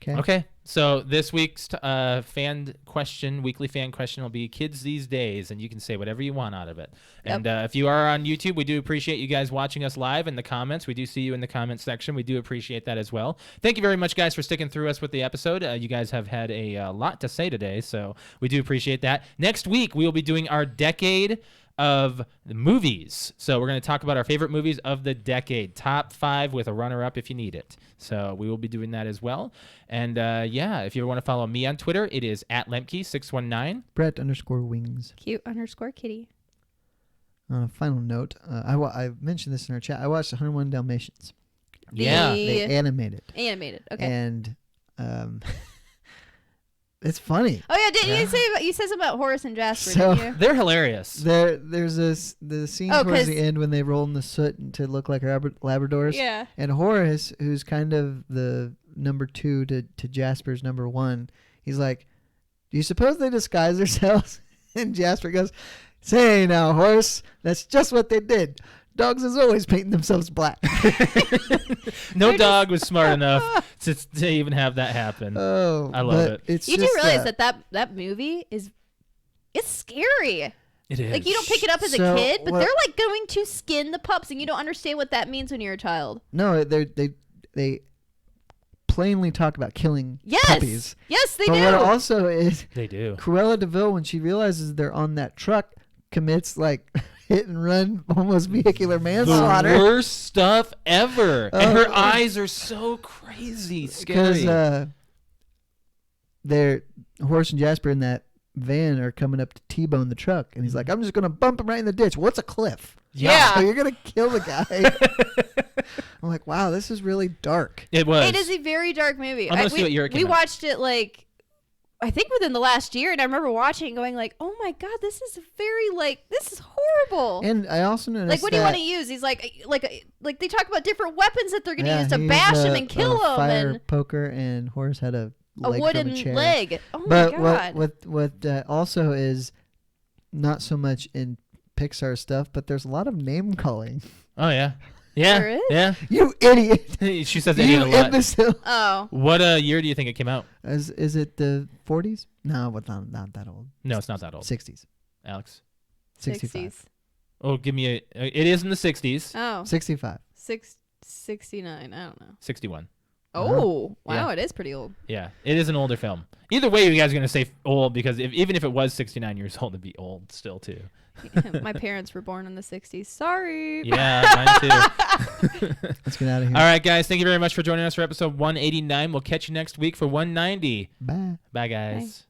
Okay. So this week's weekly fan question will be kids these days, and you can say whatever you want out of it. Yep. And if you are on YouTube, we do appreciate you guys watching us live in the comments. We do see you in the comments section. We do appreciate that as well. Thank you very much, guys, for sticking through us with the episode. You guys have had a lot to say today, so we do appreciate that. Next week, we will be doing our decade of the movies. So we're going to talk about our favorite movies of the decade, top 5 with a runner-up if you need it. So we will be doing that as well. And if you want to follow me on Twitter, it is @Lemke619. Brett_wings. Cute_kitty. On a final note, I mentioned this in our chat. I watched 101 Dalmatians. Yeah. They animated. Okay. And it's funny. Oh yeah, didn't you say something about Horace and Jasper? So- Didn't you? They're hilarious. There's the scene towards the end when they roll in the soot to look like Labradors. Yeah. And Horace, who's kind of the number 2 to Jasper's number 1, he's like, do you suppose they disguise themselves? And Jasper goes, say now, Horace, that's just what they did. Dogs is always painting themselves black. No dog was smart enough to even have that happen. Oh, I love it. It's You do just realize that movie it's scary. It is. Like, you don't pick it up as a So, kid, but what- they're like going to skin the pups, and you don't understand what that means when you're a child. No, they plainly talk about killing puppies. Yes, they But do. what also is They do. Cruella DeVille, when she realizes they're on that truck, commits like hit and run, almost vehicular The manslaughter. worst stuff ever. And her Oh. eyes are so crazy scary. Because they're Horace and Jasper in that van are coming up to T-bone the truck, and he's like, I'm just gonna bump him right in the ditch. What's a cliff? Yeah. So you're gonna kill the guy. I'm like, wow, this is really dark. It was. It is a very dark movie. I'm gonna see what year it came We out. watched it like I think within the last year, and I remember watching and going like, "Oh my god, this is this is horrible." And I also noticed Like, what do you want to use? He's like they talk about different weapons that they're gonna use to bash him and kill him, fire and poker, and Horace had a leg wooden from a chair. leg. Oh But my god! what also is not so much in Pixar stuff, but there's a lot of name calling. Oh, yeah. Yeah. There is? Yeah. You idiot! She says You idiot a lot. imbecile! Oh, What year do you think it came out? Is it the 40s? No, but not that old. No, it's not that old. 60s. Alex. 65. 60s. Oh, give me it is in the 60s. Oh, 65. 69. I don't know. 61. Oh, wow, Yeah. it is pretty old. Yeah, it is an older film. Either way, you guys are going to say old because even if it was 69 years old, it'd be old still, too. My parents were born in the 60s. Sorry. Yeah, mine too. Let's get out of here. All right, guys. Thank you very much for joining us for episode 189. We'll catch you next week for 190. Bye. Bye, guys. Bye.